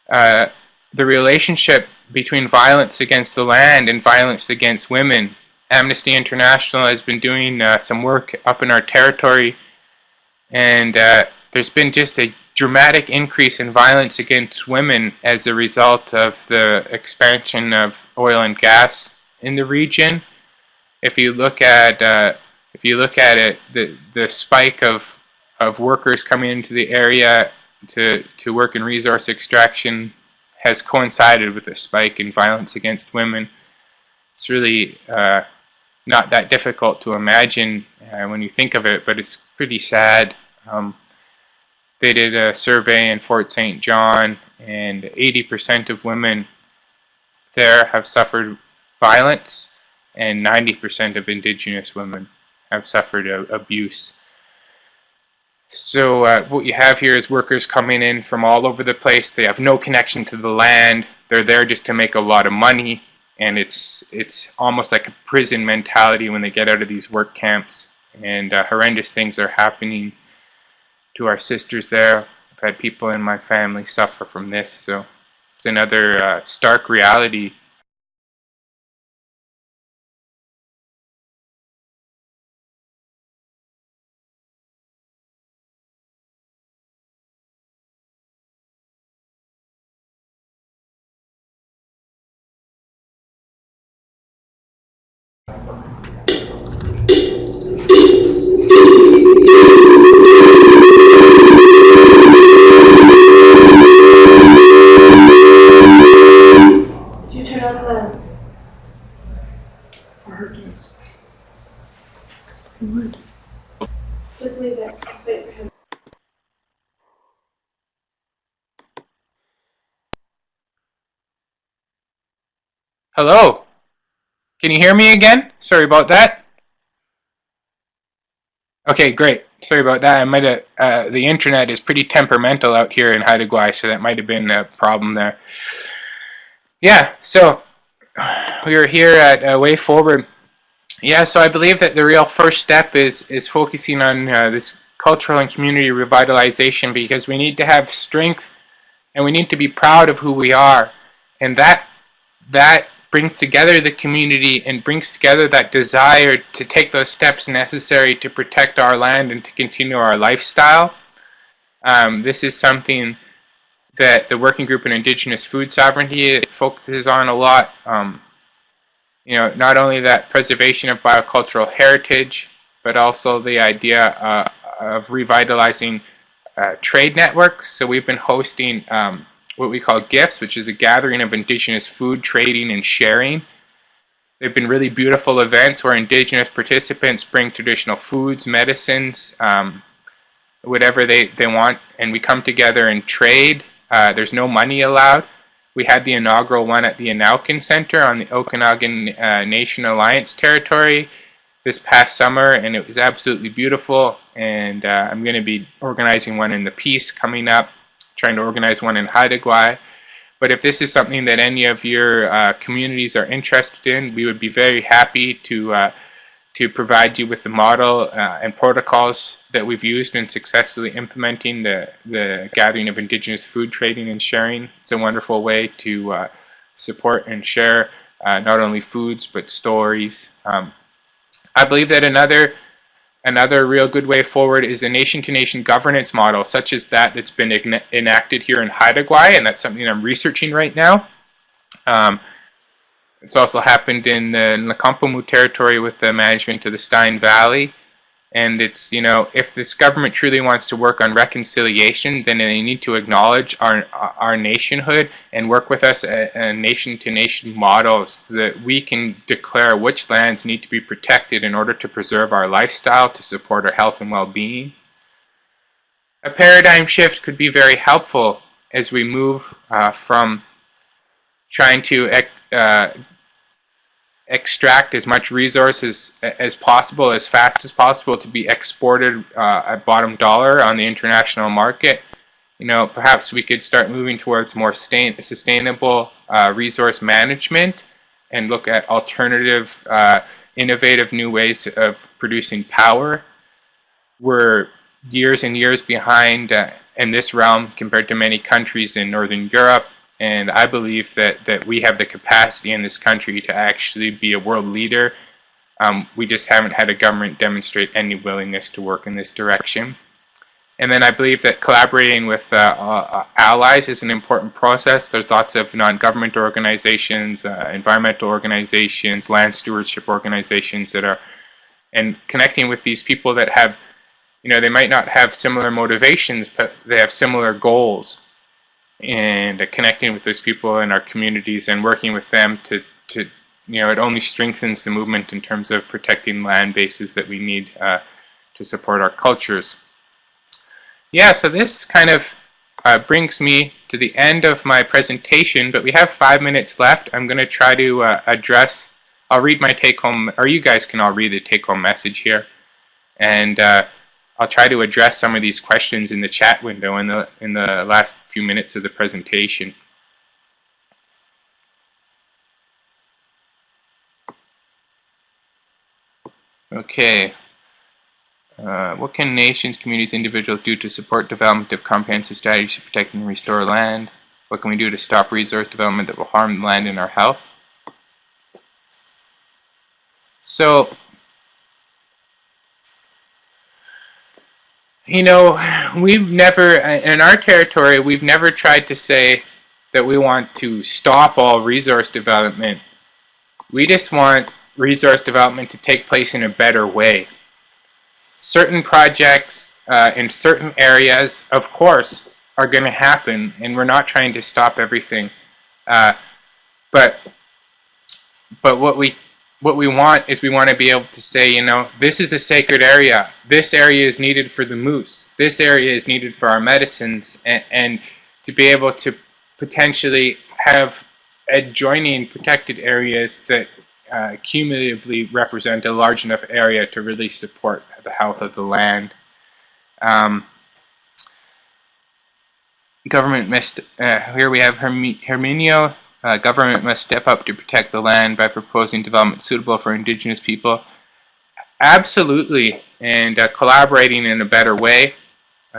the relationship between violence against the land and violence against women. Amnesty International has been doing some work up in our territory, and there's been just a dramatic increase in violence against women as a result of the expansion of oil and gas in the region. if you look at it, the spike of workers coming into the area to work in resource extraction has coincided with a spike in violence against women. It's really not that difficult to imagine when you think of it, but it's pretty sad. They did a survey in Fort St. John, and 80% of women there have suffered violence, and 90% of Indigenous women have suffered abuse. So what you have here is workers coming in from all over the place. They have no connection to the land. They're there just to make a lot of money, and it's almost like a prison mentality when they get out of these work camps. And horrendous things are happening to our sisters there. I've had people in my family suffer from this, so it's another stark reality. Just leave it. Just wait for him. Hello? Can you hear me again? Sorry about that. Okay, great. Sorry about that. I might have, the internet is pretty temperamental out here in Haida Gwaii, so that might have been a problem there. Yeah, so we were here at Way Forward. Yeah, so I believe that the real first step is focusing on this cultural and community revitalization, because we need to have strength and we need to be proud of who we are. And that brings together the community and brings together that desire to take those steps necessary to protect our land and to continue our lifestyle. This is something that the Working Group on Indigenous Food Sovereignty focuses on a lot. You know, not only that preservation of biocultural heritage, but also the idea of revitalizing trade networks. So we've been hosting what we call GIFTS, which is a gathering of Indigenous food trading and sharing. They've been really beautiful events where Indigenous participants bring traditional foods, medicines, whatever they want, and we come together and trade. There's no money allowed. We had the inaugural one at the Anaukin Center on the Okanagan Nation Alliance territory this past summer, and it was absolutely beautiful. And I'm going to be organizing one in the Peace coming up, trying to organize one in Haida Gwaii. But if this is something that any of your communities are interested in, we would be very happy to provide you with the model and protocols that we've used in successfully implementing the gathering of Indigenous food trading and sharing. It's a wonderful way to support and share not only foods but stories. I believe that another real good way forward is a nation-to-nation governance model, such as that's been enacted here in Haida Gwaii, and that's something I'm researching right now. It's also happened in the Nkampumu territory with the management of the Stein Valley. And it's, you know, if this government truly wants to work on reconciliation, then they need to acknowledge our nationhood and work with us a nation-to-nation model so that we can declare which lands need to be protected in order to preserve our lifestyle, to support our health and well-being. A paradigm shift could be very helpful as we move from trying to extract as much resources as possible, as fast as possible, to be exported at bottom dollar on the international market. You know, perhaps we could start moving towards more sustainable resource management and look at alternative, innovative new ways of producing power. We're years and years behind in this realm compared to many countries in Northern Europe. And I believe that we have the capacity in this country to actually be a world leader. We just haven't had a government demonstrate any willingness to work in this direction. And then I believe that collaborating with allies is an important process. There's lots of non-government organizations, environmental organizations, land stewardship organizations that are, and connecting with these people that have, they might not have similar motivations, but they have similar goals. And connecting with those people in our communities and working with them to it only strengthens the movement in terms of protecting land bases that we need to support our cultures. Yeah, so this kind of brings me to the end of my presentation, but we have 5 minutes left. I'm going to try to address, I'll read my take-home, or you guys can all read the take-home message here, and I'll try to address some of these questions in the chat window in the last few minutes of the presentation. Okay. What can nations, communities, individuals do to support development of comprehensive strategies to protect and restore land? What can we do to stop resource development that will harm land and our health? So, we've never, in our territory, we've never tried to say that we want to stop all resource development. We just want resource development to take place in a better way. Certain projects in certain areas, of course, are going to happen, and we're not trying to stop everything. But what we want is we want to be able to say, this is a sacred area. This area is needed for the moose. This area is needed for our medicines, and to be able to potentially have adjoining protected areas that cumulatively represent a large enough area to really support the health of the land. Government must, here we have Herminio, government must step up to protect the land by proposing development suitable for Indigenous people. Absolutely, and collaborating in a better way.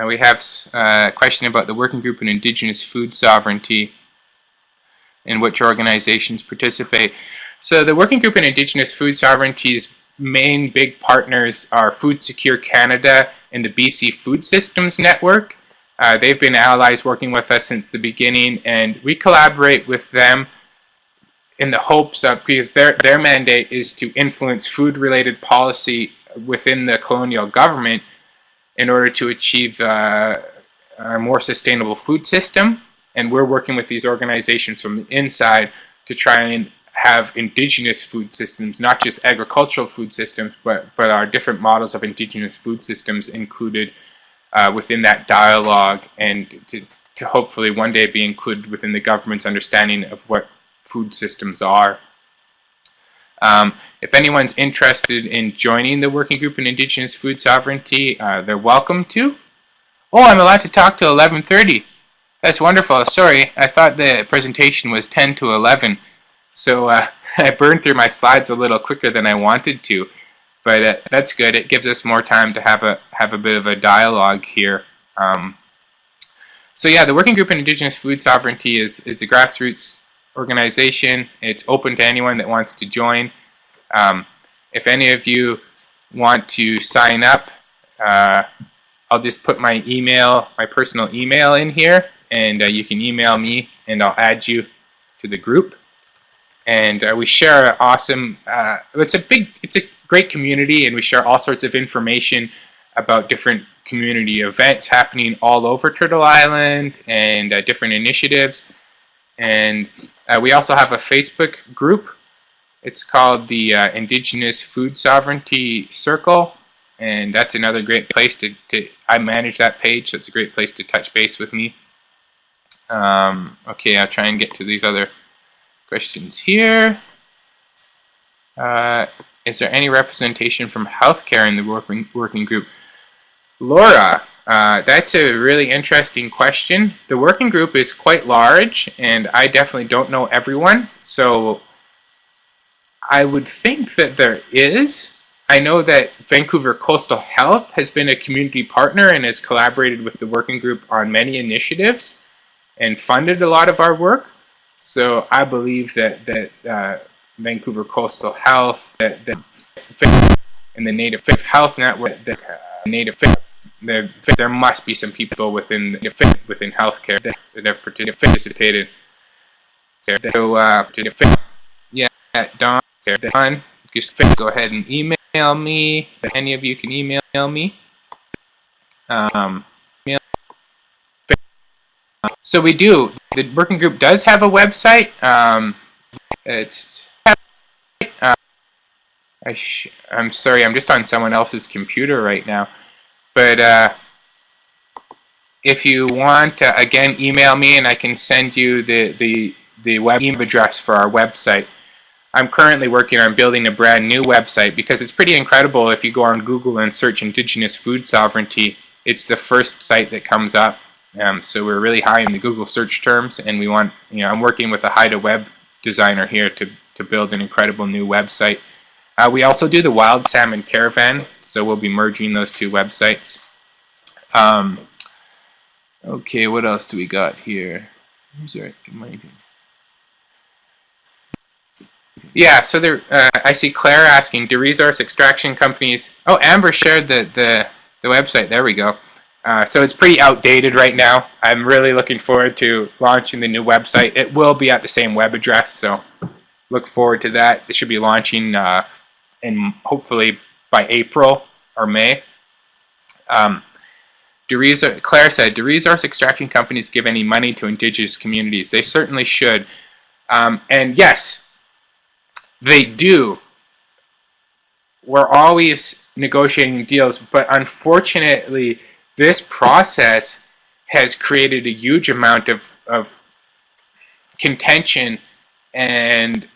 We have a question about the working group on Indigenous food sovereignty, in which organizations participate. So the working group in Indigenous food sovereignty's main big partners are Food Secure Canada and the BC Food Systems Network. They've been allies working with us since the beginning, and we collaborate with them in the hopes of, because their mandate is to influence food-related policy within the colonial government in order to achieve a more sustainable food system. And we're working with these organizations from the inside to try and have Indigenous food systems, not just agricultural food systems, but our different models of Indigenous food systems included within that dialogue, and to hopefully one day be included within the government's understanding of what food systems are. If anyone's interested in joining the working group in Indigenous food sovereignty, they're welcome to. Oh, I'm allowed to talk till 11:30. That's wonderful. Sorry, I thought the presentation was 10 to 11. So I burned through my slides a little quicker than I wanted to, but that's good. It gives us more time to have a bit of a dialogue here. So yeah, the working group in Indigenous food sovereignty is a grassroots organization. It's open to anyone that wants to join. If any of you want to sign up, I'll just put my email, my personal email in here, and you can email me, and I'll add you to the group. And we share an awesome, it's a great community, and we share all sorts of information about different community events happening all over Turtle Island and different initiatives. And we also have a Facebook group. It's called the Indigenous Food Sovereignty Circle, and that's another great place to I manage that page, so it's a great place to touch base with me. Okay, I'll try and get to these other questions here. Is there any representation from healthcare in the working group? Laura, that's a really interesting question. The working group is quite large, and I definitely don't know everyone, so I would think that there is. I know that Vancouver Coastal Health has been a community partner and has collaborated with the working group on many initiatives and funded a lot of our work. So I believe that Vancouver Coastal Health, and the Native Health Network, there must be some people within healthcare that have participated. So yeah, Don, just go ahead and email me. Any of you can email me. So we do. The working group does have a website. It's I'm sorry, I'm just on someone else's computer right now. But if you want, again, email me and I can send you the web email address for our website. I'm currently working on building a brand new website because it's pretty incredible. If you go on Google and search Indigenous food sovereignty, it's the first site that comes up. So we're really high in the Google search terms, and we want, I'm working with a Haida web designer here to build an incredible new website. We also do the Wild Salmon Caravan, so we'll be merging those two websites. Okay, what else do we got here? Yeah, so there. I see Claire asking, do resource extraction companies... Oh, Amber shared the website. There we go. So it's pretty outdated right now. I'm really looking forward to launching the new website. It will be at the same web address, so look forward to that. It should be launching in hopefully by April or May. Claire said, do resource extraction companies give any money to Indigenous communities? They certainly should. And yes, they do. We're always negotiating deals, but unfortunately, this process has created a huge amount of contention and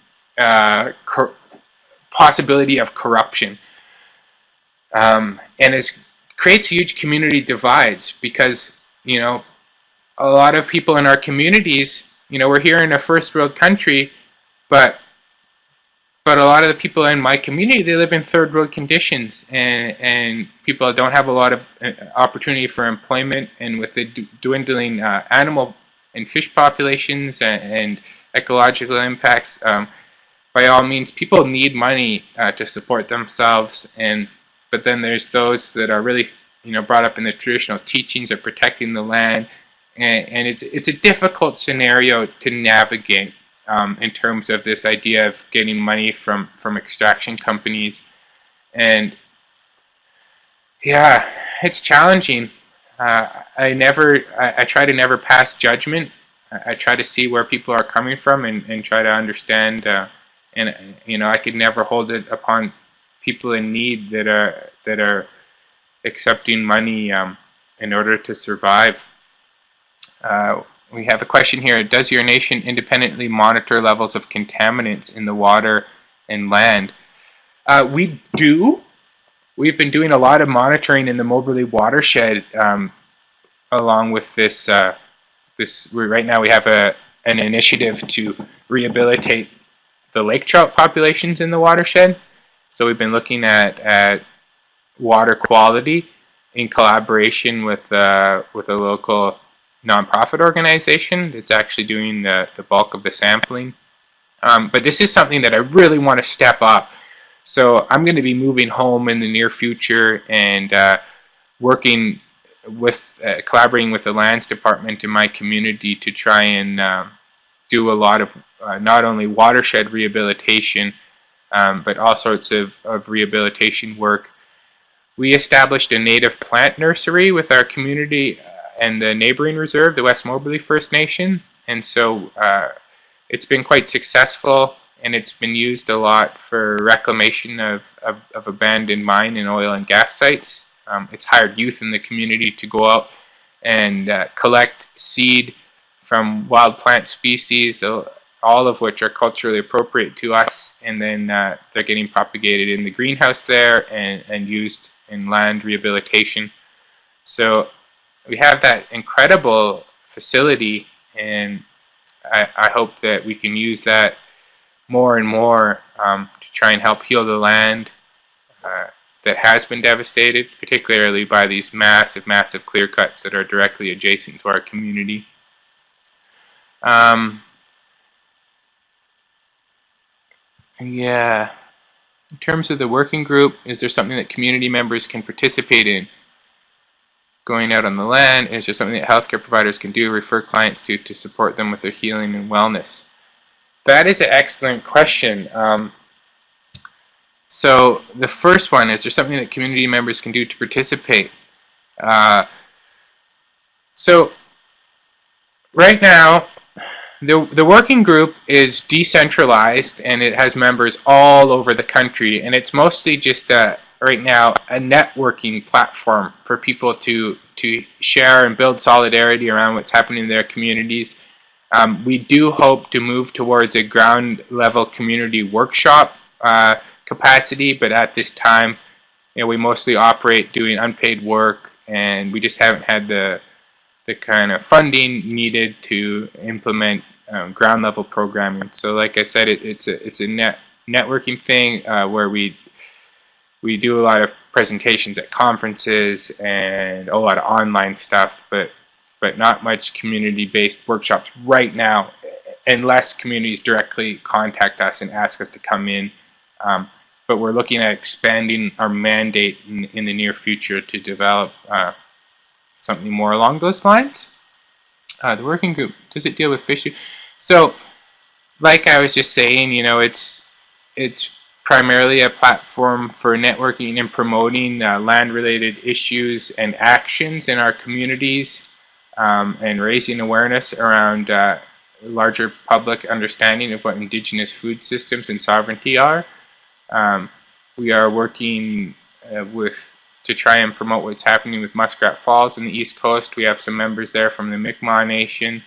possibility of corruption. And it creates huge community divides because, a lot of people in our communities, we're here in a first world country, but a lot of the people in my community, they live in third world conditions, and people don't have a lot of opportunity for employment, and with the dwindling animal and fish populations and ecological impacts, by all means, people need money to support themselves, but then there's those that are really, brought up in the traditional teachings of protecting the land, and it's a difficult scenario to navigate. In terms of this idea of getting money from extraction companies. And yeah, it's challenging. I try to never pass judgment. I try to see where people are coming from and try to understand, and I could never hold it upon people in need that are accepting money in order to survive. We have a question here. Does your nation independently monitor levels of contaminants in the water and land? We do. We've been doing a lot of monitoring in the Moberly watershed along with this. Right now we have an initiative to rehabilitate the lake trout populations in the watershed. So we've been looking at water quality in collaboration with a local nonprofit organization that's actually doing the bulk of the sampling. But this is something that I really want to step up. So I'm going to be moving home in the near future and working with, collaborating with the lands department in my community to try and do a lot of not only watershed rehabilitation, but all sorts of rehabilitation work. We established a native plant nursery with our community and the neighboring reserve, the West Moberly First Nation, and so it's been quite successful, and it's been used a lot for reclamation of abandoned mine and oil and gas sites. It's hired youth in the community to go out and collect seed from wild plant species, all of which are culturally appropriate to us, and then they're getting propagated in the greenhouse there and used in land rehabilitation. So we have that incredible facility, and I hope that we can use that more and more to try and help heal the land that has been devastated, particularly by these massive clear cuts that are directly adjacent to our community. Yeah. In terms of the working group, is there something that community members can participate in? going out on the land? Is there something that healthcare providers can do, refer clients to support them with their healing and wellness? That is an excellent question. So the first one, is there something that community members can do to participate? So right now, the working group is decentralized and it has members all over the country, and it's mostly just right now a networking platform for people to share and build solidarity around what's happening in their communities. We do hope to move towards a ground level community workshop capacity, but at this time, we mostly operate doing unpaid work, and we just haven't had the kind of funding needed to implement ground level programming. So, like I said, it's a networking thing where we do a lot of presentations at conferences and a lot of online stuff, but not much community-based workshops right now, unless communities directly contact us and ask us to come in. But we're looking at expanding our mandate in the near future to develop something more along those lines. The working group, does it deal with fishery? So, like I was just saying, it's primarily a platform for networking and promoting land-related issues and actions in our communities, and raising awareness around larger public understanding of what Indigenous food systems and sovereignty are. We are working to try and promote what's happening with Muskrat Falls in the East Coast. We have some members there from the Mi'kmaq Nation,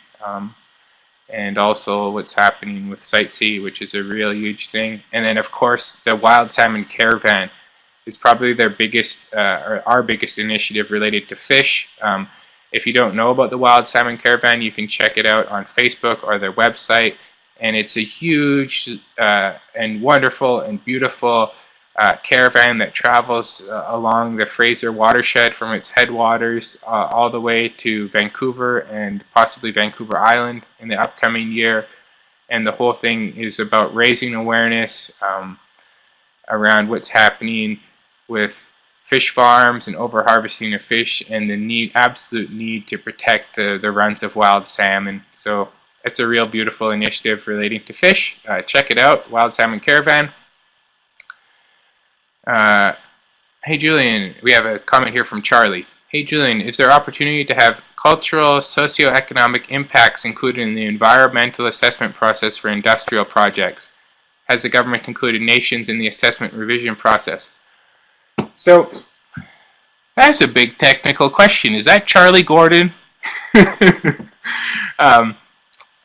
and also what's happening with Sightsee, which is a real huge thing. And then, of course, the Wild Salmon Caravan is probably their biggest, or our biggest initiative related to fish. If you don't know about the Wild Salmon Caravan, you can check it out on Facebook or their website. And it's a huge and wonderful and beautiful caravan that travels along the Fraser watershed from its headwaters all the way to Vancouver and possibly Vancouver Island in the upcoming year. And the whole thing is about raising awareness around what's happening with fish farms and over-harvesting of fish, and the absolute need to protect the runs of wild salmon. So it's a real beautiful initiative relating to fish. Check it out, Wild Salmon Caravan. Hey Julian, we have a comment here from Charlie. Hey Julian, is there opportunity to have cultural, socioeconomic impacts included in the environmental assessment process for industrial projects? Has the government included nations in the assessment revision process? So, that's a big technical question. Is that Charlie Gordon?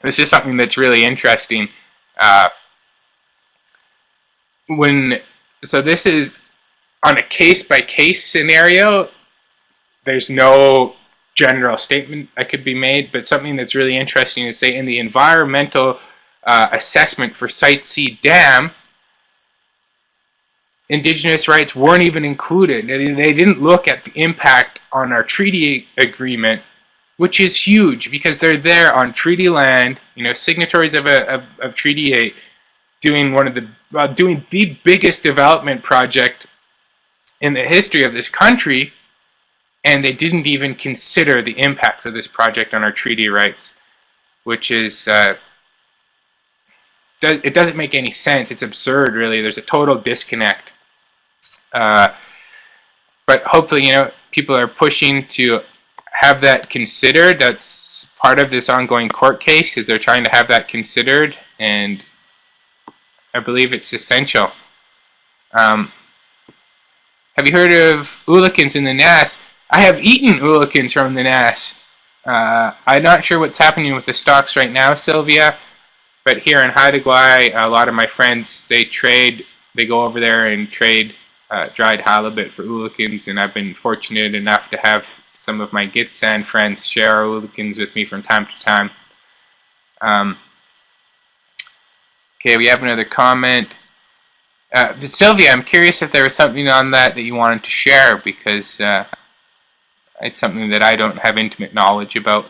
This is something that's really interesting. So this is on a case-by-case scenario. There's no general statement that could be made, but something that's really interesting is, say, in the environmental assessment for Sightsee Dam, Indigenous rights weren't even included. They didn't look at the impact on our treaty agreement, which is huge because they're there on treaty land, signatories of Treaty 8, doing doing the biggest development project in the history of this country, and they didn't even consider the impacts of this project on our treaty rights, which is it doesn't make any sense. It's absurd, really. There's a total disconnect. But hopefully, people are pushing to have that considered. That's part of this ongoing court case, is they're trying to have that considered, and I believe it's essential. Have you heard of oolakins in the Nass? I have eaten oolakins from the Nass. I'm not sure what's happening with the stocks right now, Sylvia, but here in Haida Gwaii, a lot of my friends, they go over there and trade dried halibut for oolakins, and I've been fortunate enough to have some of my Gitsan friends share our oolakins with me from time to time. Okay, we have another comment. Sylvia, I'm curious if there was something on that you wanted to share, because it's something that I don't have intimate knowledge about.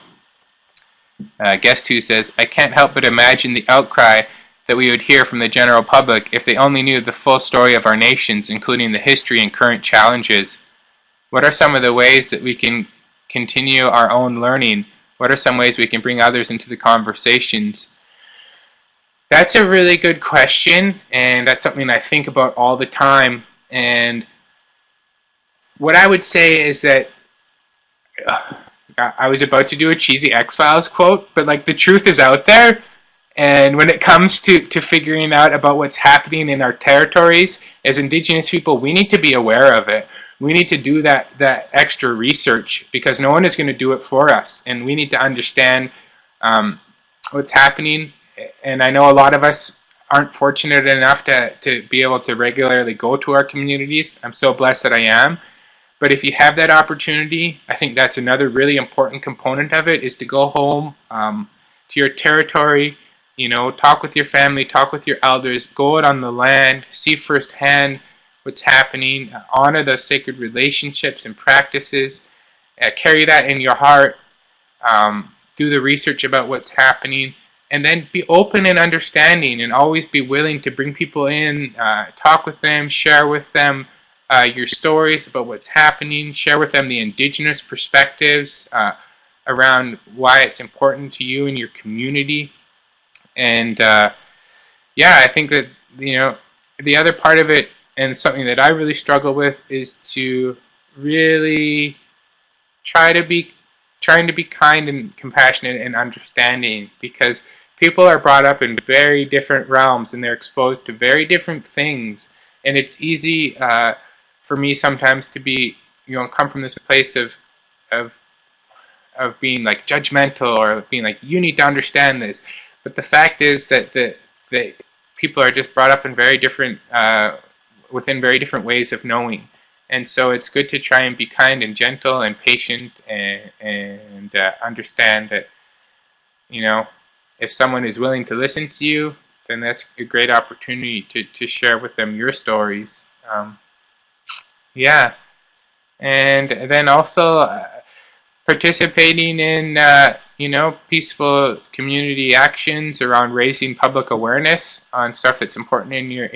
Guest 2 says, I can't help but imagine the outcry that we would hear from the general public if they only knew the full story of our nations, including the history and current challenges. What are some of the ways that we can continue our own learning? What are some ways we can bring others into the conversations? That's a really good question, and that's something I think about all the time. And what I would say is that I was about to do a cheesy X-Files quote, but like the truth is out there. And when it comes to figuring out about what's happening in our territories, as Indigenous people, we need to be aware of it. We need to do that extra research because no one is going to do it for us. And we need to understand what's happening. And I know a lot of us aren't fortunate enough to be able to regularly go to our communities. I'm so blessed that I am. But if you have that opportunity, I think that's another really important component of it, is to go home to your territory, you know, talk with your family, talk with your elders, go out on the land, see firsthand what's happening, honor those sacred relationships and practices, carry that in your heart, do the research about what's happening, and then be open and understanding and always be willing to bring people in, talk with them, share with them your stories about what's happening, share with them the Indigenous perspectives around why it's important to you and your community. And yeah, I think that, you know, the other part of it, and something that I really struggle with, is to really trying to be kind and compassionate and understanding, because people are brought up in very different realms and they're exposed to very different things, and it's easy for me sometimes to be, you know, come from this place of being like judgmental or being like, you need to understand this. But the fact is that people are just brought up in very different, within very different ways of knowing. And so it's good to try and be kind and gentle and patient and understand that, you know, if someone is willing to listen to you, then that's a great opportunity to share with them your stories. Yeah. And then also participating in, you know, peaceful community actions around raising public awareness on stuff that's important in your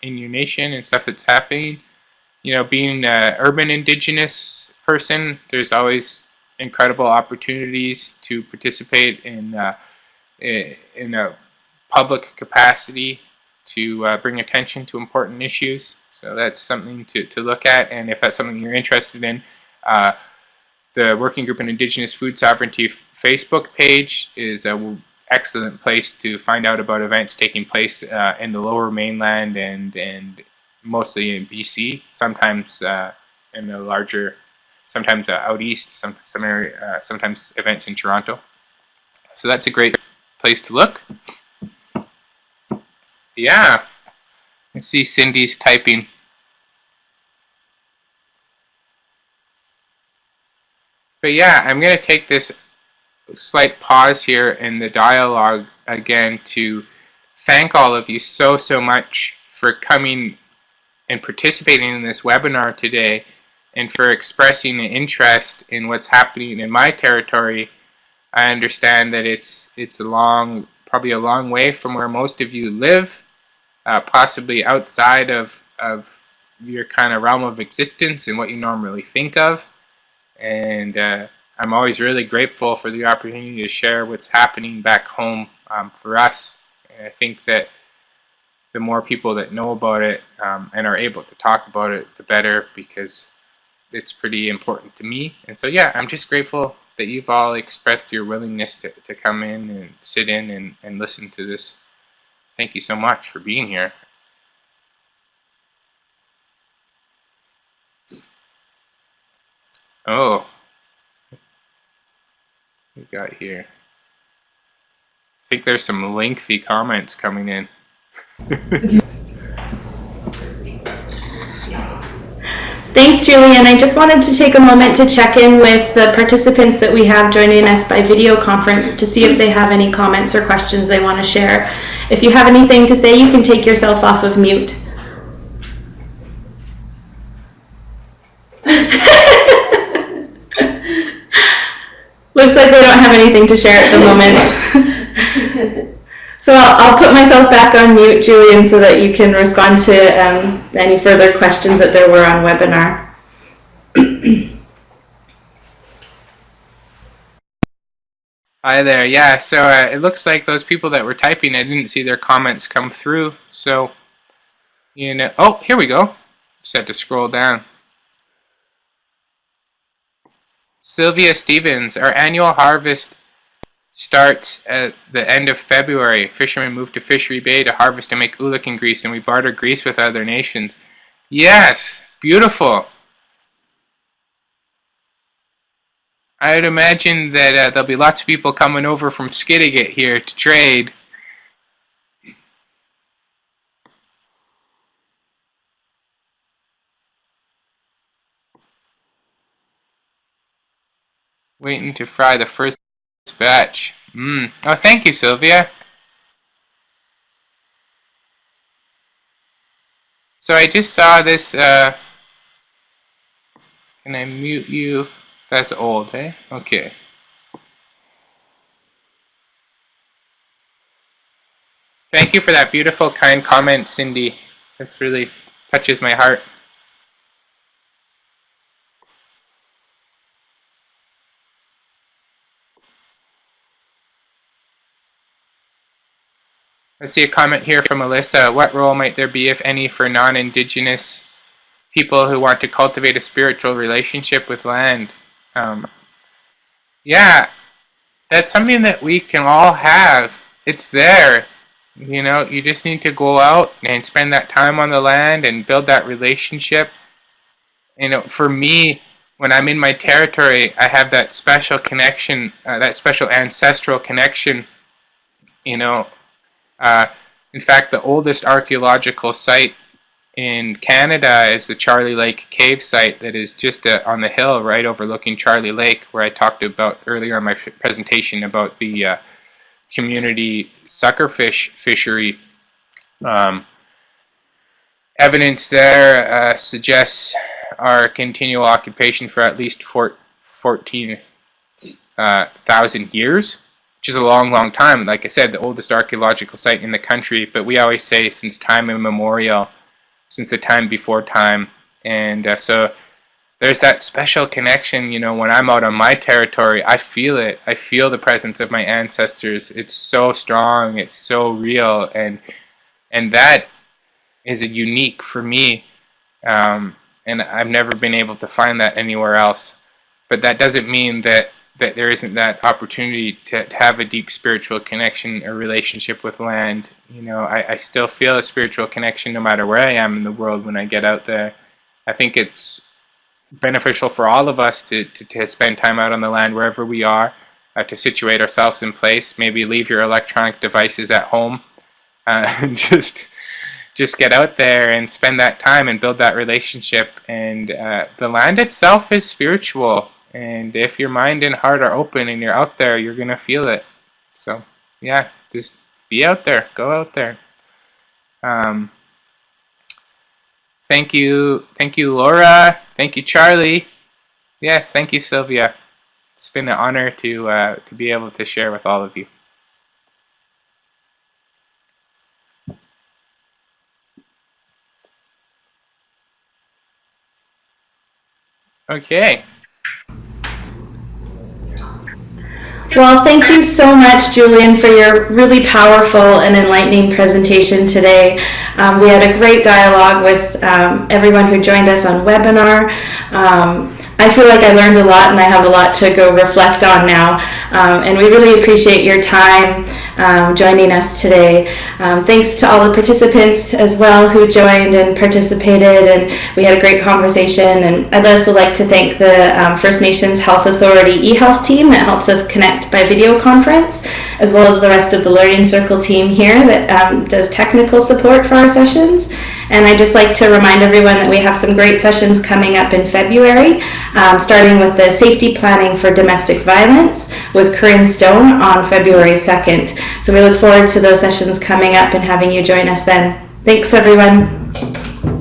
nation and stuff that's happening. You know, being an urban Indigenous person, there's always incredible opportunities to participate in a public capacity to bring attention to important issues. So that's something to look at, and if that's something you're interested in, the Working Group on Indigenous Food Sovereignty Facebook page is an excellent place to find out about events taking place in the Lower Mainland and mostly in BC. Sometimes in the larger, sometimes out east, some area, sometimes events in Toronto. So that's a great place to look. Yeah, I see Cindy's typing. But yeah, I'm going to take this slight pause here in the dialogue again to thank all of you so much for coming and participating in this webinar today, and for expressing an interest in what's happening in my territory. I understand that it's probably a long way from where most of you live, possibly outside of your kind of realm of existence and what you normally think of. And I'm always really grateful for the opportunity to share what's happening back home for us. And I think that the more people that know about it and are able to talk about it, the better, because it's pretty important to me. And so yeah, I'm just grateful that you've all expressed your willingness to come in and sit in and listen to this. Thank you so much for being here. Oh, we got here. I think there's some lengthy comments coming in. Thanks, Julian. I just wanted to take a moment to check in with the participants that we have joining us by video conference to see if they have any comments or questions they want to share. If you have anything to say, you can take yourself off of mute. Looks like they don't have anything to share at the moment. So I'll put myself back on mute, Julian, so that you can respond to any further questions that there were on webinar. Hi there. Yeah, so it looks like those people that were typing, I didn't see their comments come through. So, oh, here we go. Just had to scroll down. Sylvia Stevens, our annual harvest starts at the end of February. Fishermen move to Fishery Bay to harvest and make oolakan grease, and we barter grease with other nations. Yes, beautiful. I would imagine that there'll be lots of people coming over from Skidegate here to trade. Waiting to fry the first batch. Oh, thank you, Sylvia. So I just saw this, can I mute you? That's old, eh? Okay. Thank you for that beautiful, kind comment, Cindy. That's really touches my heart. Let's see a comment here from Alyssa. What role might there be, if any, for non-Indigenous people who want to cultivate a spiritual relationship with land? Yeah, that's something that we can all have. It's there. You just need to go out and spend that time on the land and build that relationship. For me, when I'm in my territory, I have that special connection, that special ancestral connection. In fact, the oldest archaeological site in Canada is the Charlie Lake cave site that is just on the hill right overlooking Charlie Lake, where I talked about earlier in my presentation about the community suckerfish fishery. Evidence there suggests our continual occupation for at least 14,000 years, which is a long, long time. Like I said, the oldest archaeological site in the country, but we always say since time immemorial, since the time before time. And so there's that special connection, when I'm out on my territory, I feel it. I feel the presence of my ancestors. It's so strong, it's so real, and that is a unique for me. And I've never been able to find that anywhere else. But that doesn't mean that there isn't that opportunity to have a deep spiritual connection or relationship with land. I still feel a spiritual connection no matter where I am in the world when I get out there. I think it's beneficial for all of us to spend time out on the land wherever we are, to situate ourselves in place, maybe leave your electronic devices at home, and just get out there and spend that time and build that relationship. And the land itself is spiritual. And if your mind and heart are open and you're out there, you're going to feel it. So, yeah, just be out there. Go out there. Thank you, Laura. Thank you, Charlie. Yeah, thank you, Sylvia. It's been an honor to be able to share with all of you. Okay. Well, thank you so much, Julian, for your really powerful and enlightening presentation today. We had a great dialogue with everyone who joined us on webinar. I feel like I learned a lot and I have a lot to go reflect on now. And we really appreciate your time joining us today. Thanks to all the participants as well who joined and participated, and we had a great conversation. And I'd also like to thank the First Nations Health Authority eHealth team that helps us connect by video conference, as well as the rest of the Learning Circle team here that does technical support for our sessions. And I'd just like to remind everyone that we have some great sessions coming up in February, starting with the safety planning for domestic violence with Corinne Stone on February 2nd. So we look forward to those sessions coming up and having you join us then. Thanks, everyone.